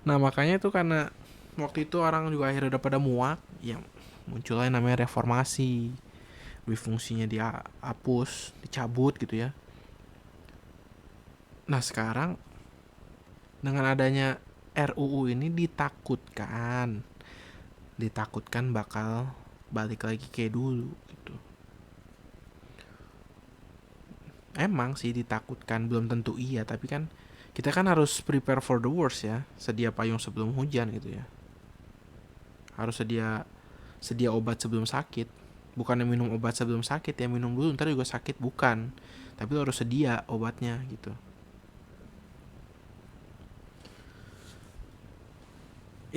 Nah makanya itu karena waktu itu orang juga akhirnya udah pada muak ya, munculnya namanya reformasi, duit fungsinya dihapus, dicabut gitu ya. Nah sekarang dengan adanya RUU ini ditakutkan bakal balik lagi kayak dulu gitu. Emang sih ditakutkan, belum tentu iya, tapi kan kita kan harus prepare for the worst ya, sedia payung sebelum hujan gitu ya. Harus sedia obat sebelum sakit. Bukannya minum obat sebelum sakit ya, minum dulu ntar juga sakit, bukan, tapi lo harus sedia obatnya gitu.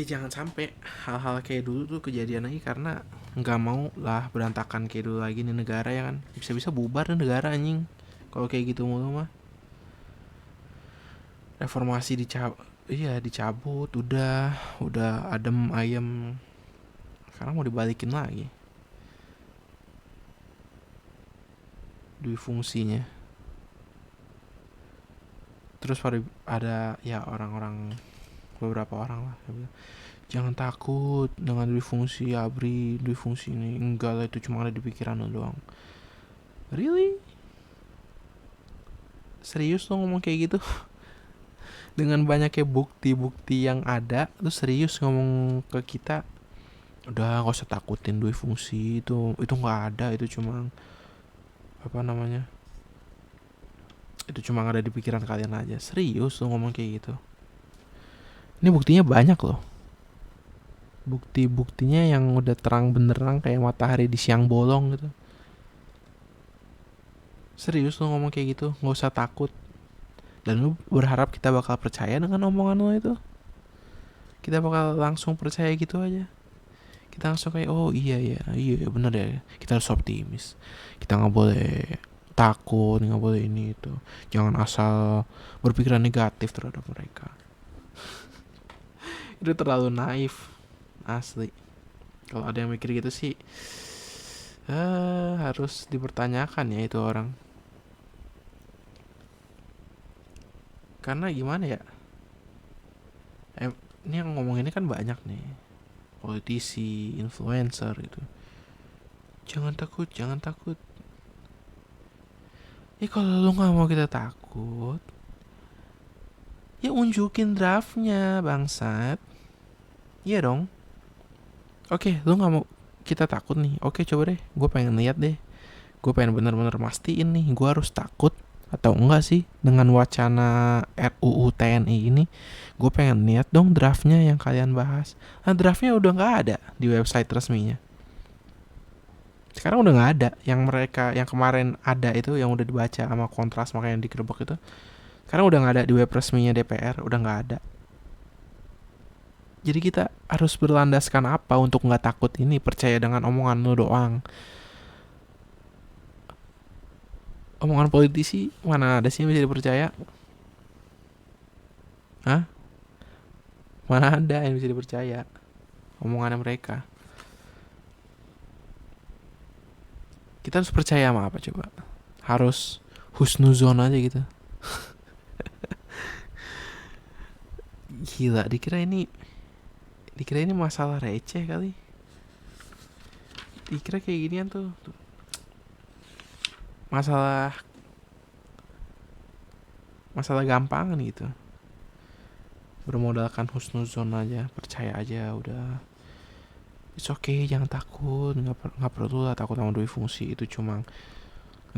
Jangan sampai hal-hal kayak dulu tuh kejadian lagi, karena nggak mau lah berantakan kayak dulu lagi nih negara ya kan, bisa-bisa bubar nih negara anjing kalau kayak gitu mulu mah. Reformasi dicabut, udah adem ayem, sekarang mau dibalikin lagi duit fungsinya. Terus ada ya orang-orang, beberapa orang lah bilang, jangan takut dengan duit fungsi ABRI, duit fungsi ini enggak lah, itu cuma ada di pikiran lo doang. Really? Serius lo ngomong kayak gitu? Dengan banyaknya bukti-bukti yang ada, lu serius ngomong ke kita udah gak usah takutin duit fungsi, itu nggak ada, itu cuma apa namanya, itu cuma ada di pikiran kalian aja. Serius lo ngomong kayak gitu? Ini buktinya banyak loh, buktinya yang udah terang benderang kayak matahari di siang bolong gitu. Serius lo ngomong kayak gitu? Nggak usah takut. Dan lu berharap kita bakal percaya dengan omongan lo itu? Kita bakal langsung percaya gitu aja? Kita langsung kayak oh iya bener ya, kita harus optimis, kita nggak boleh takut, nggak boleh ini itu, jangan asal berpikiran negatif terhadap mereka. Itu terlalu naif asli. Kalau ada yang mikir gitu sih harus dipertanyakan ya itu orang. Karena gimana ya, ini yang ngomong ini kan banyak nih, politisi, influencer gitu. Jangan takut. Kalau lu nggak mau kita takut, ya unjukin draftnya bangsat. Iya dong. Oke, lu nggak mau kita takut nih. Oke, coba deh. Gue pengen lihat deh. Gue pengen bener-bener mastiin nih. Gue harus takut atau enggak sih dengan wacana RUU TNI ini. Gue pengen lihat dong draftnya yang kalian bahas. Nah, draftnya udah nggak ada di website resminya. Sekarang udah nggak ada. Yang mereka yang kemarin ada itu yang udah dibaca sama Kontras makanya digerebek itu. Sekarang udah nggak ada di web resminya DPR, udah nggak ada. Jadi kita harus berlandaskan apa untuk nggak takut ini, percaya dengan omongan lu doang. Omongan politisi mana ada sih yang bisa dipercaya? Hah? Mana ada yang bisa dipercaya? Omongannya mereka. Kita harus percaya sama apa coba? Harus husnuzon aja gitu. Gila, dikira ini masalah receh kali. Dikira kayak ginian tuh masalah gampang gitu. Bermodalkan husnuzon aja, percaya aja udah. It's okay, jangan takut, nggak perlu lah takut sama dui fungsi, itu cuma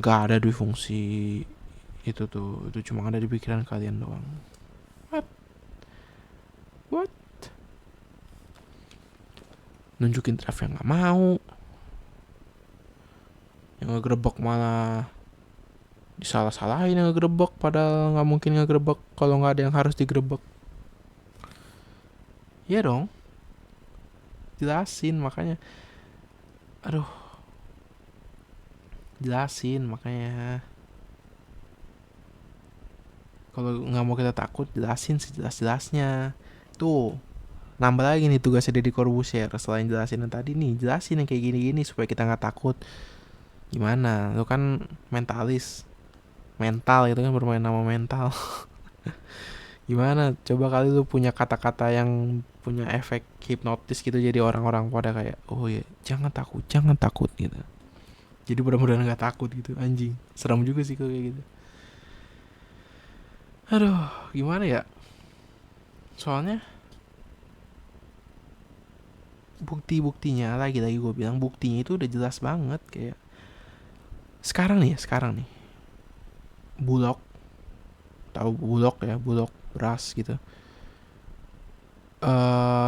nggak ada dui fungsi itu cuma ada di pikiran kalian doang. What? Nunjukin draft yang nggak mau, yang ngegerebek malah disalah-salahin yang ngegerebek, padahal nggak mungkin ngegerebek kalau nggak ada yang harus digerebek. Iya dong, jelasin makanya. Aduh, jelasin makanya. Kalau nggak mau kita takut, jelasin sejelas-jelasnya. Tuh, nambah lagi nih tugasnya Deddy Corbuzier. Selain jelasin yang tadi nih, jelasin yang kayak gini-gini supaya kita nggak takut. Gimana? Lu kan mentalis, mental itu kan bermain nama mental. Gimana? Coba kali lu punya kata-kata yang punya efek hipnotis gitu, jadi orang-orang pada kayak, oh ya, jangan takut gitu. Jadi benar-benar nggak takut gitu, anjing. Seram juga sih kalau kayak gitu. Aduh, gimana ya? Soalnya bukti-buktinya lagi-lagi gue bilang buktinya itu udah jelas banget kayak sekarang nih Bulog, tahu Bulog ya, Bulog beras gitu.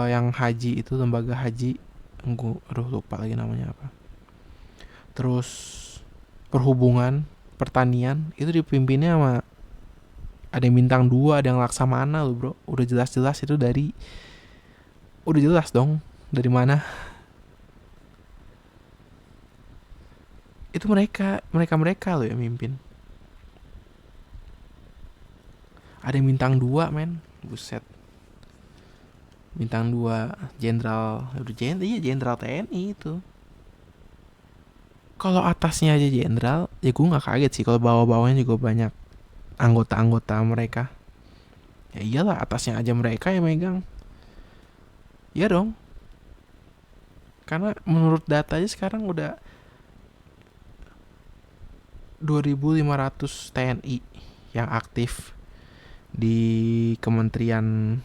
Yang haji itu, lembaga haji, aduh lupa lagi namanya apa. Terus perhubungan, pertanian itu dipimpinnya sama ada yang bintang 2, ada yang laksamana loh bro. Udah jelas-jelas itu udah jelas dong dari mana. Itu mereka loh yang mimpin. Ada yang bintang 2 men, buset. Bintang 2 jenderal, jenderal TNI itu. Kalau atasnya aja jenderal, ya gue nggak kaget sih kalau bawah-bawahnya juga banyak anggota-anggota mereka. Ya iyalah, atasnya aja mereka yang megang. Ya dong. Karena menurut data aja sekarang udah 2.500 TNI yang aktif di kementerian.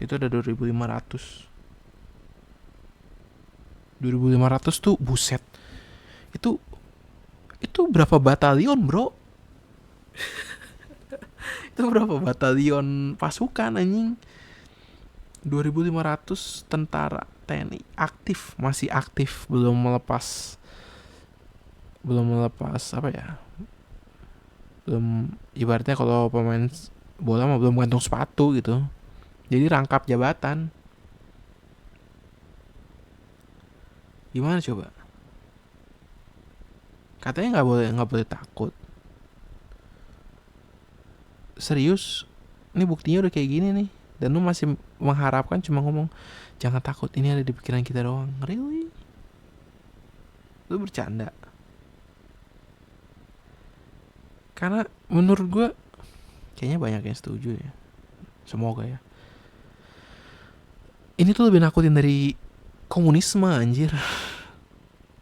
Itu ada 2.500 tuh, buset. Itu berapa batalion bro? Itu berapa batalion pasukan anjing? 2.500 tentara TNI aktif, masih aktif, belum melepas apa ya, belum, ibaratnya kalau pemain bola mah belum gantung sepatu gitu, jadi rangkap jabatan. Gimana coba? Katanya nggak boleh takut. Serius, ini buktinya udah kayak gini nih, dan lu masih mengharapkan cuma ngomong jangan takut, ini ada di pikiran kita doang. Really? Lu bercanda? Karena menurut gue kayaknya banyak yang setuju ya, semoga ya. Ini tuh lebih nakutin dari komunisme anjir.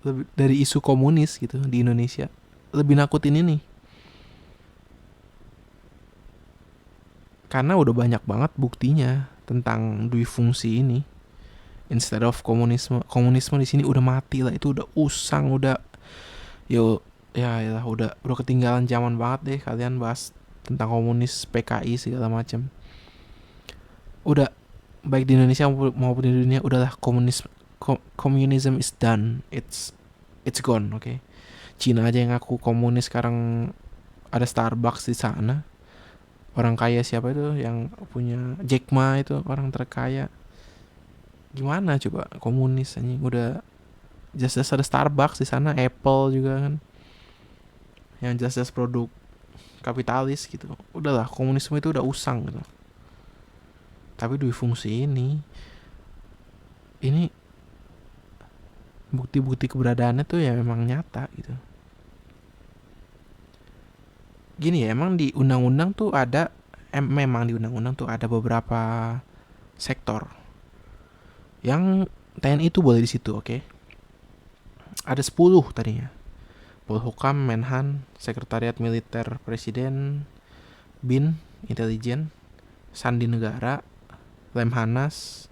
Lebih dari isu komunis gitu di Indonesia, lebih nakutin ini. Karena udah banyak banget buktinya tentang dui fungsi ini. Instead of komunisme di sini udah mati lah, itu udah usang, udah yo ya udah ketinggalan zaman banget deh kalian bahas tentang komunis, PKI segala macam. Udah, baik di Indonesia maupun di dunia, udahlah communism is done, it's gone. Oke. Cina aja yang ngaku komunis sekarang, ada Starbucks di sana. Orang kaya siapa itu yang punya Jack Ma, itu orang terkaya. Gimana coba komunis anjing, udah jelas-jelas ada Starbucks di sana, Apple juga kan, yang jelas-jelas produk kapitalis gitu. Udahlah, komunisme itu udah usang gitu. Tapi dui fungsi ini bukti-bukti keberadaannya tuh ya memang nyata gitu. Gini ya, emang di undang-undang tuh ada memang di undang-undang tuh ada beberapa sektor yang TNI tuh boleh di situ, oke? Ada 10 tadinya. Polhukam, Menhan, Sekretariat Militer Presiden, BIN, Intelijen, Sandi Negara, Lemhanas,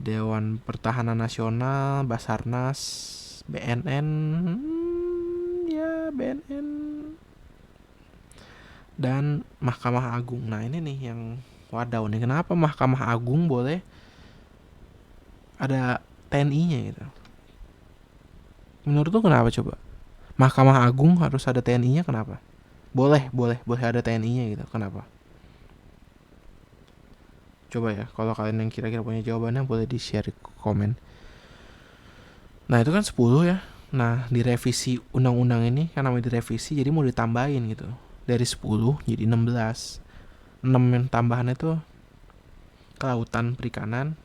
Dewan Pertahanan Nasional, Basarnas, BNN, ya BNN, dan Mahkamah Agung. Nah ini nih yang wadaw nih, kenapa Mahkamah Agung boleh ada TNI-nya gitu? Menurut lu kenapa coba? Mahkamah Agung harus ada TNI-nya kenapa? Boleh ada TNI-nya gitu, kenapa? Coba ya, kalau kalian yang kira-kira punya jawabannya boleh di-share di komen. Nah itu kan 10 ya. Nah direvisi undang-undang ini, kan namanya direvisi, jadi mau ditambahin gitu. Dari 10 jadi 16. 6 yang tambahannya tuh Kelautan Perikanan,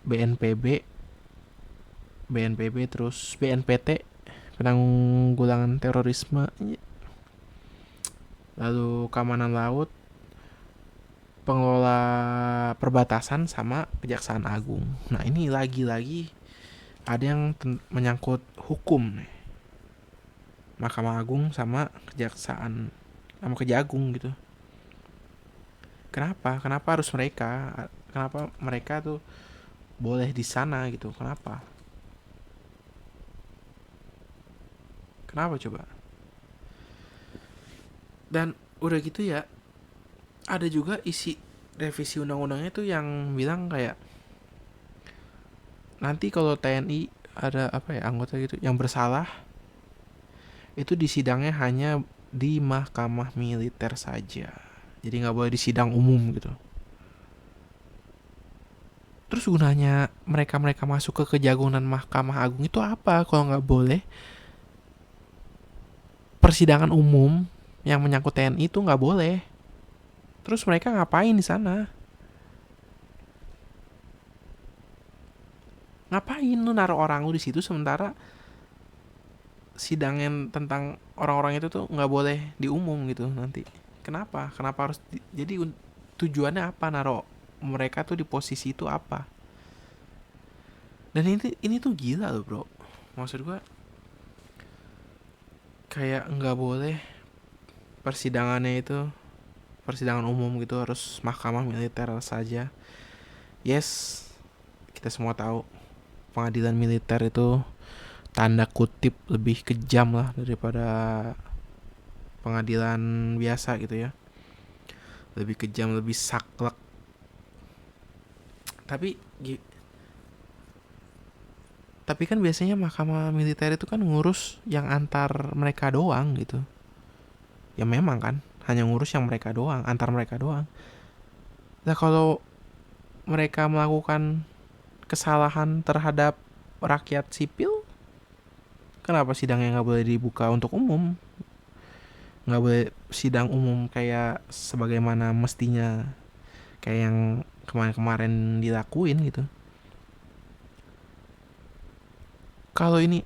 BNPB, terus BNPT, Penanggulangan Terorisme, lalu Keamanan Laut, Pengelola Perbatasan, sama Kejaksaan Agung. Nah ini lagi-lagi ada yang menyangkut hukum nih. Mahkamah Agung sama Kejaksaan sama Kejagung gitu. Kenapa harus mereka? Kenapa mereka tuh boleh di sana gitu? Kenapa coba? Dan udah gitu ya, ada juga isi revisi undang-undangnya tuh yang bilang kayak nanti kalau TNI ada anggota gitu yang bersalah, itu disidangnya hanya di mahkamah militer saja, jadi nggak boleh di sidang umum gitu. Terus gunanya mereka masuk ke kejagungan Mahkamah Agung itu apa kalau nggak boleh persidangan umum yang menyangkut TNI itu nggak boleh? Terus mereka ngapain di sana? Ngapain lu naruh orang lu di situ sementara sidang yang tentang orang-orang itu tuh nggak boleh diumum gitu nanti? Kenapa harus jadi tujuannya apa naruh mereka tuh di posisi itu apa? Dan ini tuh gila loh bro, maksud gue kayak nggak boleh persidangannya itu persidangan umum gitu, harus mahkamah militer saja. Yes, kita semua tahu pengadilan militer itu tanda kutip lebih kejam lah daripada pengadilan biasa gitu ya, lebih kejam, lebih saklek. Tapi kan biasanya mahkamah militer itu kan ngurus yang antar mereka doang gitu. Ya memang kan hanya ngurus yang mereka doang, antar mereka doang. Nah kalau mereka melakukan kesalahan terhadap rakyat sipil, kenapa sidangnya nggak boleh dibuka untuk umum? Nggak boleh sidang umum kayak sebagaimana mestinya, kayak yang kemarin-kemarin dilakuin gitu. Kalau ini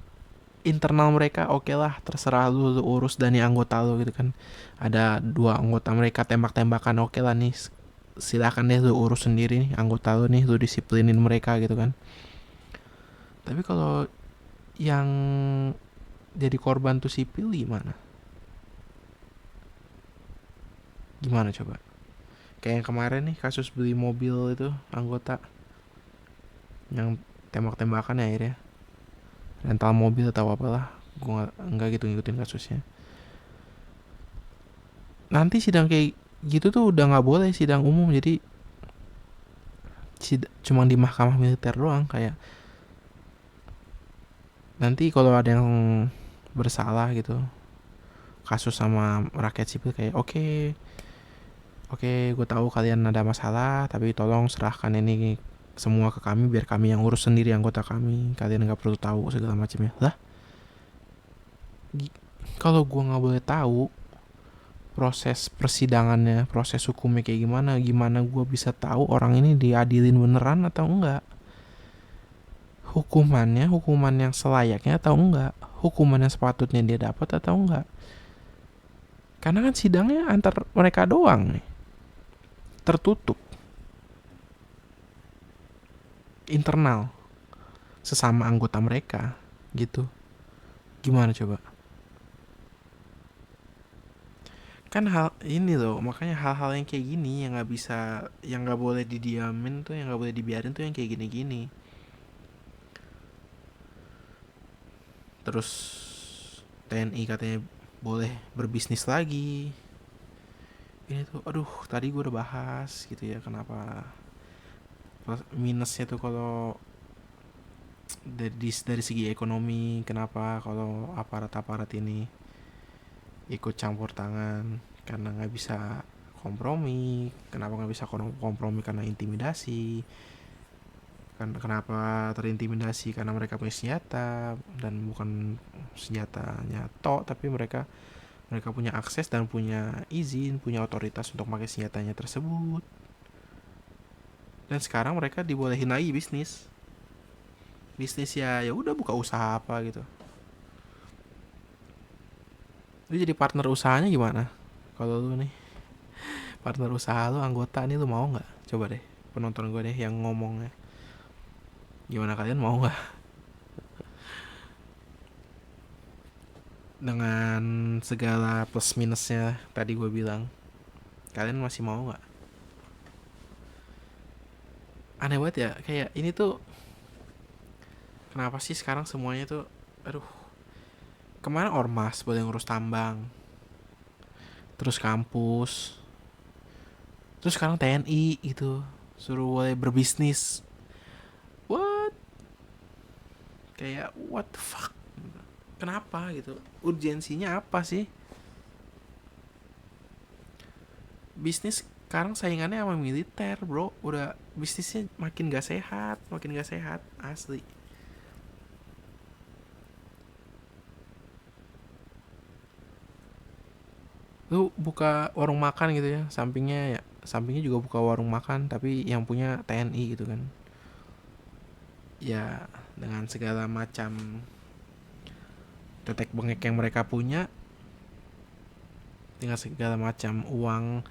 internal mereka, oke lah, terserah lu urus dan anggota lu gitu kan. Ada 2 anggota mereka tembak-tembakan, oke lah nih, silakan deh lu urus sendiri nih anggota lu nih, lu disiplinin mereka gitu kan. Tapi kalau yang jadi korban tuh sipil gimana coba? Kayak yang kemarin nih, kasus beli mobil itu anggota yang tembak-tembakan ya akhirnya, rental mobil atau apalah, gue nggak gitu ngikutin kasusnya. Nanti sidang kayak gitu tuh udah nggak boleh sidang umum, jadi cuma di mahkamah militer doang. Kayak nanti kalau ada yang bersalah gitu kasus sama rakyat sipil, kayak oke, gue tahu kalian ada masalah, tapi tolong serahkan ini semua ke kami biar kami yang urus sendiri anggota kami, kalian nggak perlu tahu segala macamnya lah. Kalau gue nggak boleh tahu proses persidangannya, proses hukumnya kayak gimana gue bisa tahu orang ini diadilin beneran atau enggak, hukuman yang selayaknya atau enggak, hukuman yang sepatutnya dia dapat atau enggak. Karena kan sidangnya antar mereka doang nih, tertutup, internal, sesama anggota mereka gitu. Gimana coba? Kan hal ini loh, makanya hal-hal yang kayak gini yang nggak bisa, yang nggak boleh didiamin tuh, yang nggak boleh dibiarin tuh, yang kayak gini-gini. Terus TNI katanya boleh berbisnis lagi. Ini tuh, aduh, tadi gue udah bahas gitu ya, kenapa minusnya tuh kalau dari segi ekonomi, kenapa kalau aparat-aparat ini ikut campur tangan karena nggak bisa kompromi. Kenapa nggak bisa kompromi? Karena intimidasi. Kan kenapa terintimidasi? Karena mereka punya senjata, dan bukan senjatanya tapi mereka punya akses dan punya izin, punya otoritas untuk pakai senjatanya tersebut. Dan sekarang mereka dibolehin lagi bisnis ya, ya udah, buka usaha apa gitu. Lu jadi partner usahanya gimana? Kalau lu nih partner usaha lu, anggota nih, lu mau nggak? Coba deh penonton gue deh yang ngomongnya, gimana, kalian mau nggak? Dengan segala plus minusnya tadi gue bilang, kalian masih mau nggak? Aneh banget ya, kayak ini tuh kenapa sih sekarang semuanya tuh, aduh, kemana ormas boleh ngurus tambang, terus kampus, terus sekarang TNI gitu suruh boleh berbisnis. What? Kayak what the fuck? Kenapa gitu? Urgensinya apa sih? Bisnis sekarang saingannya sama militer, bro. Udah bisnisnya makin gak sehat, asli. Lu buka warung makan gitu ya, sampingnya juga buka warung makan, tapi yang punya TNI gitu kan. Ya dengan segala macam tetek bengek yang mereka punya, dengan segala macam uang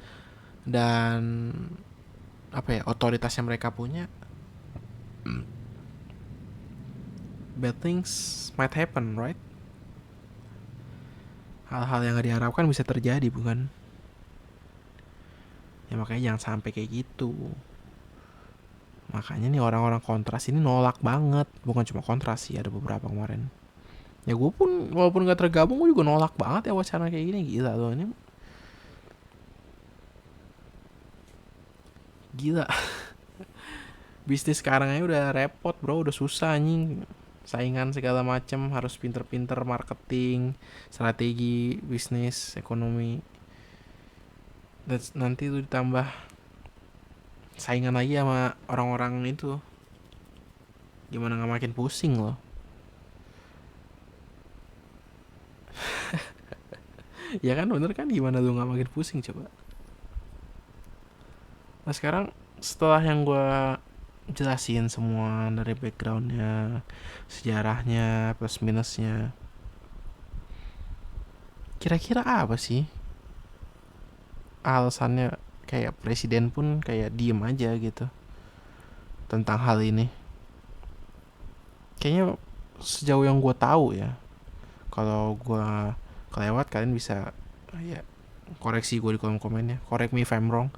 dan apa ya, otoritas yang mereka punya, bad things might happen, right? Hal-hal yang gak diharapkan bisa terjadi, bukan? Ya makanya jangan sampai kayak gitu. Makanya nih orang-orang kontras ini nolak banget. Bukan cuma kontras sih, ada beberapa kemarin. Ya gue pun walaupun gak tergabung, gue juga nolak banget ya wacana kayak gini. Gila loh, ini gila. Bisnis sekarang aja udah repot, bro, udah susah anjing. Saingan segala macam, harus pinter-pinter marketing, strategi bisnis, ekonomi. Dan nanti tuh ditambah saingan lagi sama orang-orang itu, gimana nggak makin pusing loh. Ya kan, bener kan, gimana lu nggak makin pusing coba. Nah sekarang setelah yang gue jelasin semua dari backgroundnya, sejarahnya, plus minusnya, kira-kira apa sih alasannya kayak presiden pun kayak diem aja gitu tentang hal ini? Kayaknya sejauh yang gue tahu ya, kalau gue kelewat kalian bisa ya koreksi gue di kolom komennya, correct me if I'm wrong.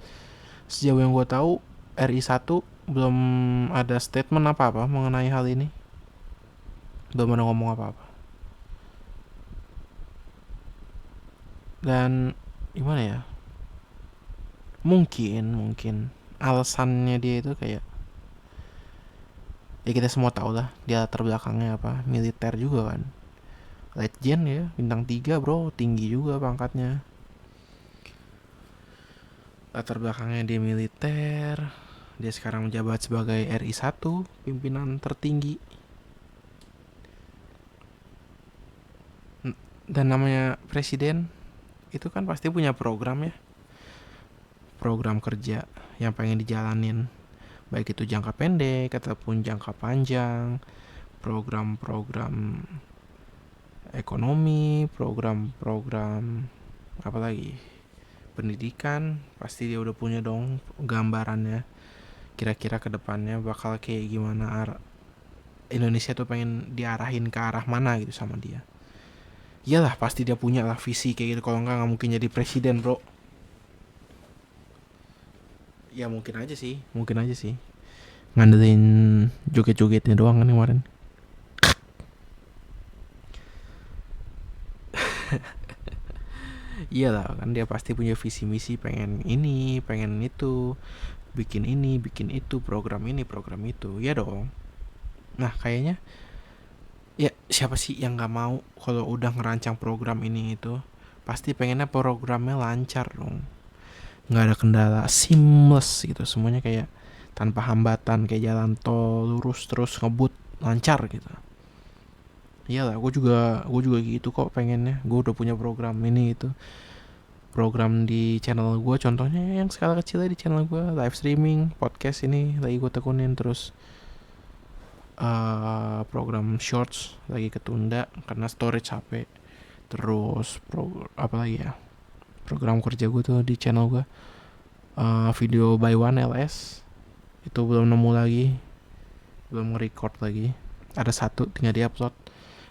Sejauh yang gue tahu, RI 1 belum ada statement apa-apa mengenai hal ini, belum ada ngomong apa-apa. Dan gimana ya, mungkin alasannya dia itu kayak, ya kita semua tahu lah dia latar belakangnya apa, militer juga kan, legend ya, bintang 3 bro, tinggi juga pangkatnya. Latar belakangnya dia militer, dia sekarang menjabat sebagai RI 1, pimpinan tertinggi. Dan namanya presiden itu kan pasti punya program ya, program kerja yang pengen dijalanin, baik itu jangka pendek ataupun jangka panjang, program-program ekonomi, program-program apa lagi, pendidikan, pasti dia udah punya dong gambarannya, kira-kira kedepannya bakal kayak gimana Indonesia tuh pengen diarahin ke arah mana gitu sama dia. Iyalah pasti dia punya lah visi kayak gitu, kalau enggak mungkin jadi presiden bro. Ya mungkin aja sih ngandelin joget-jogetnya doang kan kemarin. Iyalah kan dia pasti punya visi misi, pengen ini pengen itu, bikin ini bikin itu, program ini program itu, ya dong. Nah kayaknya ya siapa sih yang nggak mau kalau udah ngerancang program ini itu, pasti pengennya programnya lancar dong, nggak ada kendala, seamless gitu semuanya, kayak tanpa hambatan, kayak jalan tol lurus terus ngebut lancar gitu. Iyalah gue juga gitu kok pengennya, gue udah punya program ini itu, program di channel gue, contohnya yang skala kecilnya di channel gue, live streaming podcast ini lagi gue tekunin, terus program shorts lagi ketunda karena storage HP, terus apa lagi ya, program kerja gue tuh di channel gue, video by one LS itu belum nemu lagi, belum nge-record lagi, ada satu tinggal di-upload.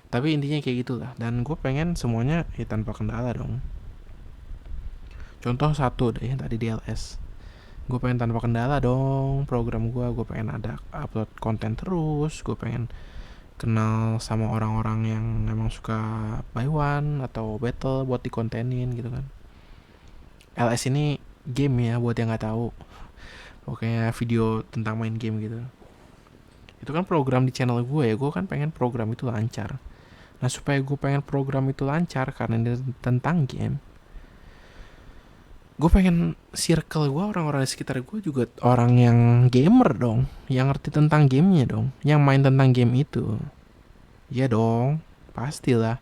Tapi intinya kayak gitulah, dan gue pengen semuanya ya tanpa kendala dong. Contoh satu deh yang tadi di LS, gue pengen tanpa kendala dong program gue pengen ada upload konten terus, gue pengen kenal sama orang-orang yang emang suka buy one atau battle buat dikontenin gitu kan. LS ini game ya buat yang nggak tahu, pokoknya video tentang main game gitu. Itu kan program di channel gue ya, gue kan pengen program itu lancar. Nah supaya gue pengen program itu lancar karena ini tentang game, gue pengen circle gue, orang-orang di sekitar gue juga orang yang gamer dong, yang ngerti tentang gamenya dong, yang main tentang game itu. Ya dong, pastilah.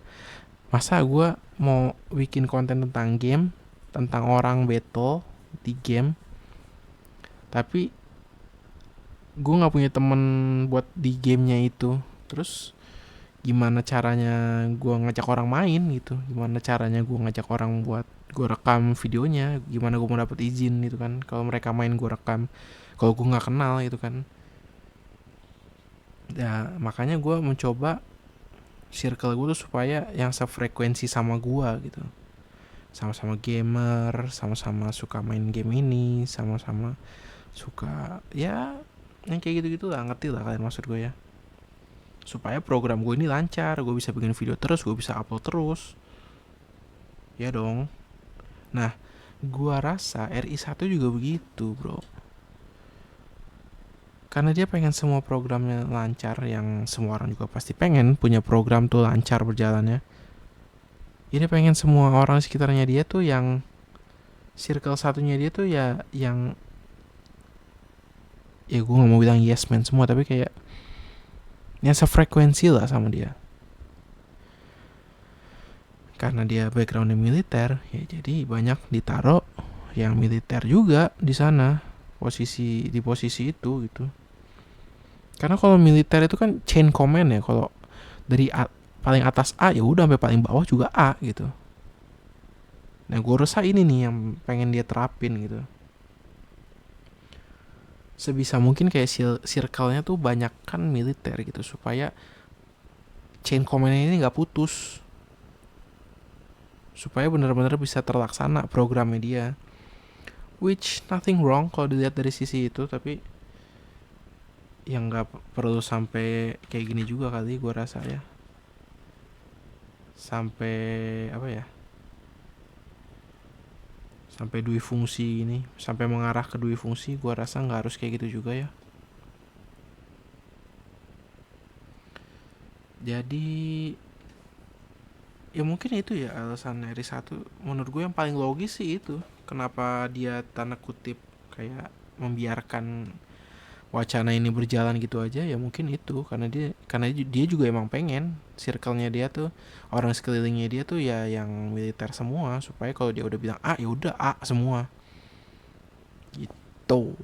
Masa gue mau bikin konten tentang game, tentang orang battle di game, tapi gue nggak punya temen buat di gamenya itu. Terus gimana caranya gue ngajak orang main gitu, gimana caranya gue ngajak orang buat gue rekam videonya, gimana gue mau dapet izin gitu kan, kalau mereka main gue rekam, kalau gue nggak kenal gitu kan. Ya makanya gue mencoba circle gue tuh supaya yang sefrekuensi sama gue gitu, sama-sama gamer, sama-sama suka main game ini, sama-sama suka ya yang kayak gitu-gitu lah, ngerti lah kalian maksud gue ya, supaya program gue ini lancar, gue bisa bikin video terus, gue bisa upload terus, ya dong. Nah gue rasa RI 1 juga begitu bro, karena dia pengen semua programnya lancar, yang semua orang juga pasti pengen punya program tuh lancar berjalannya. Jadi pengen semua orang sekitarnya dia tuh, yang circle satunya dia tuh ya yang, ya gue gak mau bilang yes man semua, tapi kayak yang sefrekuensi lah sama dia. Karena dia backgroundnya militer, ya jadi banyak ditaro yang militer juga di sana, di posisi itu gitu. Karena kalau militer itu kan chain command ya, kalau dari paling atas A ya udah sampai paling bawah juga A gitu. Nah gue rasa ini nih yang pengen dia terapin gitu. Sebisa mungkin kayak circle-nya tuh banyak kan militer gitu, supaya chain command ini nggak putus, supaya benar-benar bisa terlaksana programnya dia. Which nothing wrong kalau dilihat dari sisi itu, tapi yang nggak perlu sampai kayak gini juga kali gue rasa ya, sampai apa ya, sampai dui fungsi ini, sampai mengarah ke dui fungsi. Gua rasa nggak harus kayak gitu juga ya. Jadi ya mungkin itu ya alasan Eri satu. Menurut gue yang paling logis sih itu, kenapa dia tanda kutip kayak membiarkan wacana ini berjalan gitu aja. Ya mungkin itu karena dia juga emang pengen circle-nya dia tuh, orang sekelilingnya dia tuh ya yang militer semua, supaya kalau dia udah bilang A ya udah A semua gitu.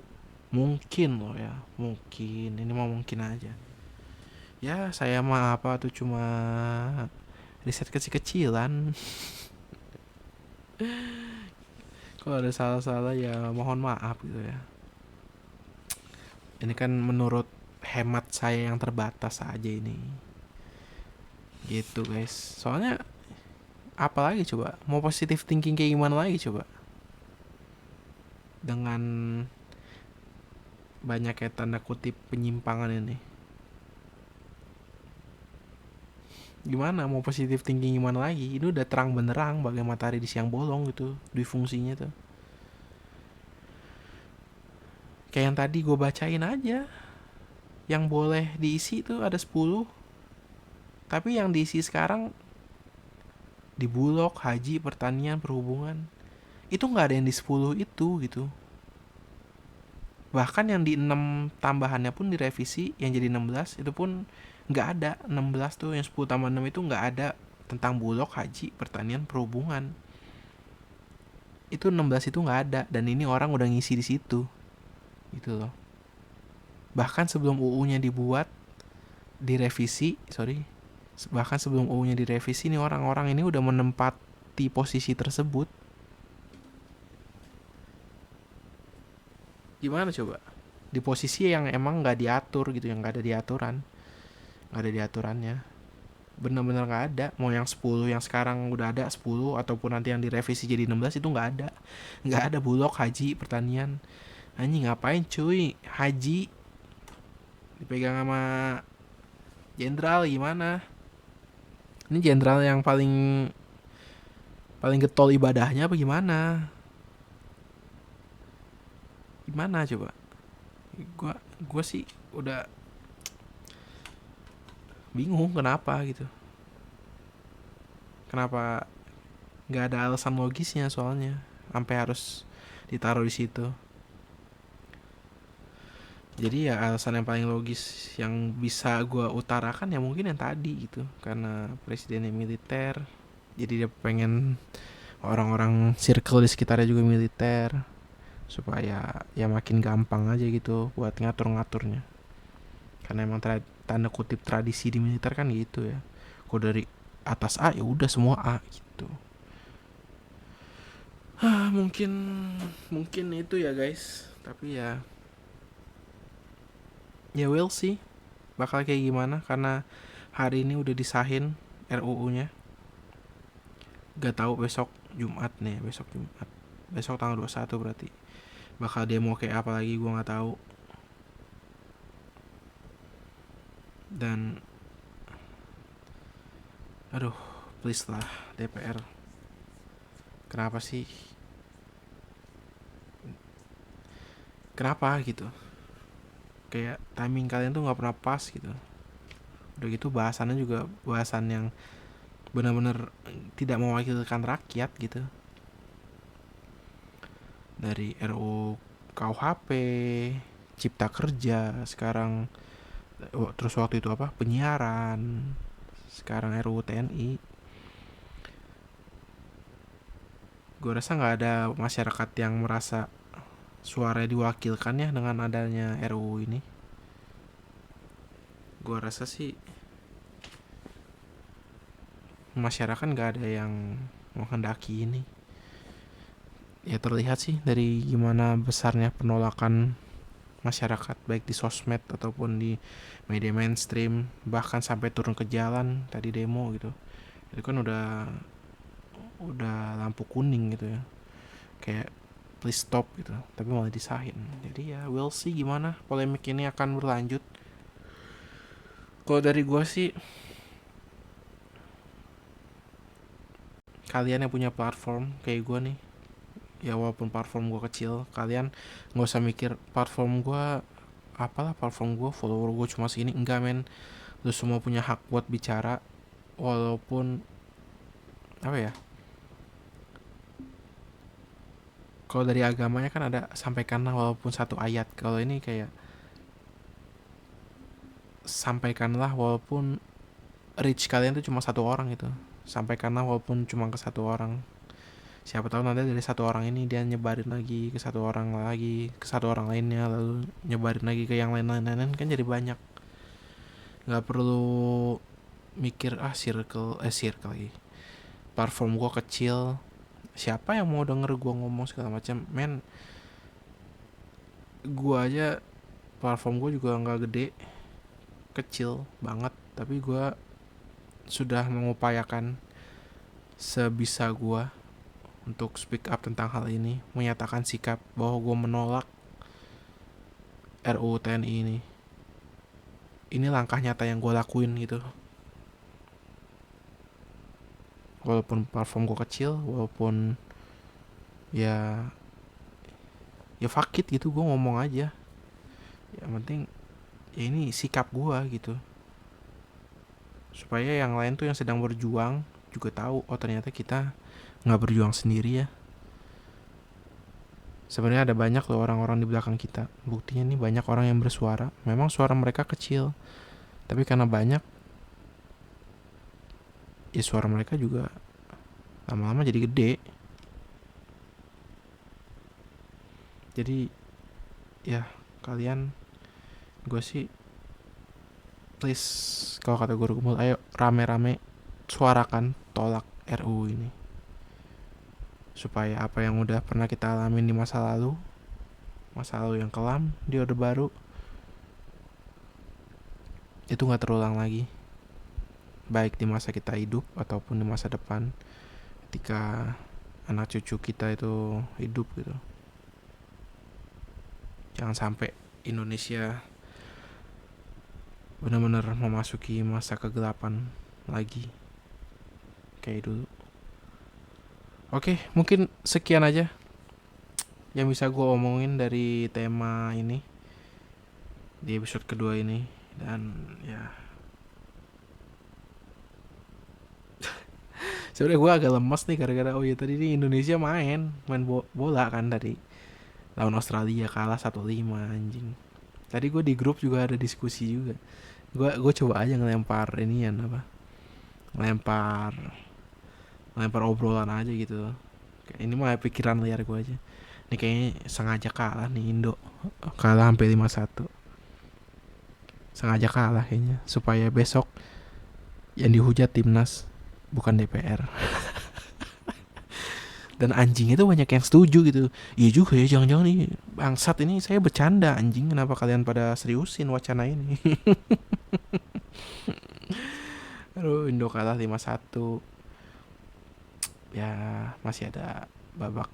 Mungkin loh ya, mungkin ini mah mungkin aja. Ya saya mah apa tuh cuma riset kecil-kecilan. Kalau ada salah-salah ya mohon maaf gitu ya. Ini kan menurut hemat saya yang terbatas aja ini. Gitu guys. Soalnya apalagi coba, mau positive thinking kayak gimana lagi coba, dengan banyak kayak tanda kutip penyimpangan ini. Gimana mau positive thinking gimana lagi? Ini udah terang benderang bagai matahari di siang bolong gitu, di fungsinya tuh. Kayak yang tadi gue bacain aja, yang boleh diisi tuh ada 10, tapi yang diisi sekarang di Bulog, Haji, Pertanian, Perhubungan, itu nggak ada yang di 10 itu gitu. Bahkan yang di 6 tambahannya pun direvisi, yang jadi 16 itu pun nggak ada. 16 tuh, yang 10 tambah 6 itu nggak ada tentang Bulog, Haji, Pertanian, Perhubungan. Itu 16 itu nggak ada, dan ini orang udah ngisi di situ gitu loh. Bahkan sebelum UU-nya dibuat, direvisi, bahkan sebelum UU-nya direvisi nih orang-orang ini udah menempati posisi tersebut. Gimana coba? Di posisi yang emang nggak diatur gitu, yang nggak ada diaturan, nggak ada diaturannya. Bener-bener nggak ada. Mau yang 10 yang sekarang udah ada 10, ataupun nanti yang direvisi jadi 16, itu nggak ada. Nggak ada Bulog, Haji, Pertanian. Anjing ngapain cuy? Haji dipegang sama jenderal gimana? Ini jenderal yang paling paling getol ibadahnya apa gimana? Gimana coba? Gua sih udah bingung kenapa gitu. Kenapa nggak ada alasan logisnya soalnya sampai harus ditaruh di situ. Jadi ya alasan yang paling logis yang bisa gue utarakan ya mungkin yang tadi gitu, karena presidennya militer, jadi dia pengen orang-orang circle di sekitarnya juga militer, supaya ya makin gampang aja gitu buat ngatur-ngaturnya. Karena emang tanda kutip tradisi di militer kan gitu ya, kalau dari atas A ya udah semua A gitu. Mungkin mungkin itu ya guys, tapi ya we'll see bakal kayak gimana, karena hari ini udah disahin RUU-nya. Gak tahu besok Jumat nih, besok tanggal 21 berarti bakal demo kayak apa lagi gue nggak tahu. Dan aduh, please lah DPR, kenapa sih, kenapa gitu, kayak timing kalian tuh nggak pernah pas gitu. Udah gitu bahasannya juga bahasan yang benar-benar tidak mewakilkan rakyat gitu. Dari RUU KUHP, Cipta Kerja, sekarang terus waktu itu apa, penyiaran, sekarang RUU TNI. Gue rasa nggak ada masyarakat yang merasa suara diwakilkan ya dengan adanya RUU ini. Gue rasa sih masyarakat nggak ada yang menghendaki ini. Ya terlihat sih dari gimana besarnya penolakan masyarakat, baik di sosmed ataupun di media mainstream, bahkan sampai turun ke jalan tadi demo gitu. Itu kan udah lampu kuning gitu ya, kayak please stop gitu, tapi malah disahin. Jadi ya we'll see gimana polemik ini akan berlanjut. Kalau dari gue sih, kalian yang punya platform kayak gue nih, ya walaupun platform gue kecil, kalian nggak usah mikir platform gue apalah, platform gue follower gue cuma segini. Enggak men, lu semua punya hak buat bicara. Walaupun apa ya, kalau dari agamanya kan ada sampaikanlah walaupun satu ayat. Kalau ini kayak sampaikanlah walaupun reach kalian tuh cuma satu orang gitu. Sampaikanlah walaupun cuma ke satu orang. Siapa tahu nanti dari satu orang ini dia nyebarin lagi ke satu orang lagi, ke satu orang lainnya, lalu nyebarin lagi ke yang lain-lain, kan jadi banyak. Nggak perlu mikir circle lagi. Platform gue kecil, siapa yang mau denger gue ngomong segala macam, men. Gue aja platform gue juga nggak gede, kecil banget, tapi gue sudah mengupayakan sebisa gue untuk speak up tentang hal ini, menyatakan sikap bahwa gue menolak RUU TNI ini. Ini langkah nyata yang gue lakuin gitu. Walaupun platform gue kecil, walaupun ya fuck it gitu, gue ngomong aja. Yang penting ya ini sikap gue gitu, supaya yang lain tuh yang sedang berjuang juga tahu, oh ternyata kita nggak berjuang sendiri ya. Sebenarnya ada banyak loh orang-orang di belakang kita. Buktinya nih banyak orang yang bersuara. Memang suara mereka kecil, tapi karena banyak, ya suara mereka juga lama-lama jadi gede. Jadi ya kalian, gue sih please, kalau kata guru Gumul, ayo rame-rame suarakan tolak RUU ini, supaya apa yang udah pernah kita alamin di masa lalu yang kelam di Orde Baru itu gak terulang lagi, baik di masa kita hidup ataupun di masa depan ketika anak cucu kita itu hidup gitu. Jangan sampai Indonesia benar-benar memasuki masa kegelapan lagi kayak dulu. Oke, mungkin sekian aja yang bisa gue omongin dari tema ini di episode kedua ini. Dan ya sebenarnya gue agak lemas nih gara-gara tadi nih Indonesia main bola kan, dari lawan Australia kalah 1-5 anjing. Tadi gue di grup juga ada diskusi juga. Gue coba aja ngelempar obrolan aja gitu. Kayak ini mah pikiran liar gue aja. Ini kayaknya sengaja kalah nih Indo. Kalah sampai 5-1. Sengaja kalah kayaknya supaya besok yang dihujat timnas bukan DPR. Dan anjing itu banyak yang setuju gitu. Iya juga ya, jangan-jangan nih bangsat ini saya bercanda anjing, kenapa kalian pada seriusin wacana ini. Aduh, Indo kalah 5-1. Ya masih ada babak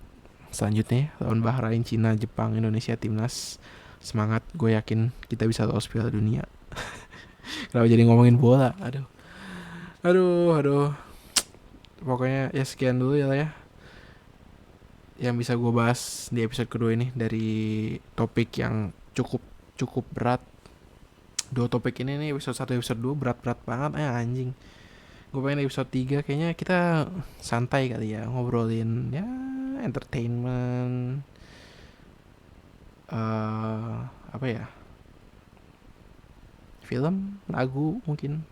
selanjutnya lawan Bahrain, Cina, Jepang, Indonesia timnas. Semangat, gue yakin kita bisa lolos Piala Dunia. Kenapa jadi ngomongin bola? Aduh. Pokoknya ya sekian dulu ya yang bisa gue bahas di episode kedua ini, dari topik yang cukup berat. Dua topik ini nih, episode 1 episode 2 berat-berat banget anjing. Gue pengen episode 3 kayaknya kita santai kali ya, ngobrolin ya entertainment, apa ya, film, lagu mungkin,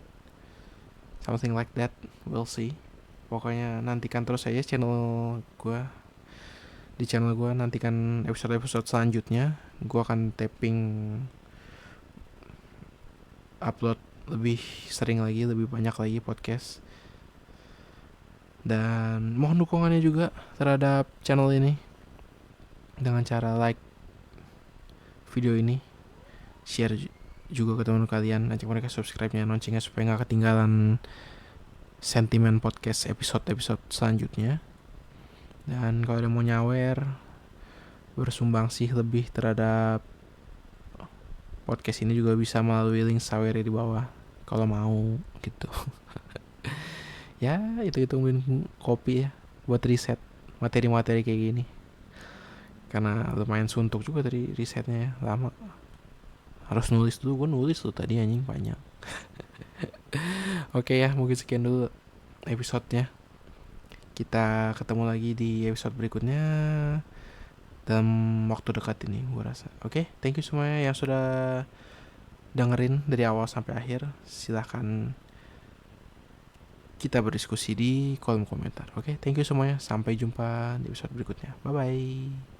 something like that, we'll see. Pokoknya nantikan terus aja di channel gue, nantikan episode-episode selanjutnya. Gue akan upload lebih sering lagi, lebih banyak lagi podcast. Dan mohon dukungannya juga terhadap channel ini dengan cara like video ini, share juga ke teman kalian, ajak mereka subscribe-nya, loncengnya, supaya gak ketinggalan sentimen podcast episode selanjutnya. Dan kalau ada mau nyawer, bersumbang sih lebih terhadap podcast ini, juga bisa melalui link sawer di bawah kalau mau gitu. Ya itu minum kopi ya buat riset materi-materi kayak gini. karena lumayan suntuk juga tadi risetnya, lama. Harus nulis dulu, gue nulis tuh tadi anjing banyak. Oke ya, mungkin sekian dulu episodenya. Kita ketemu lagi di episode berikutnya dalam waktu dekat ini gue rasa. Oke, thank you semuanya yang sudah dengerin dari awal sampai akhir. Silahkan kita berdiskusi di kolom komentar. Oke, thank you semuanya. Sampai jumpa di episode berikutnya. Bye bye.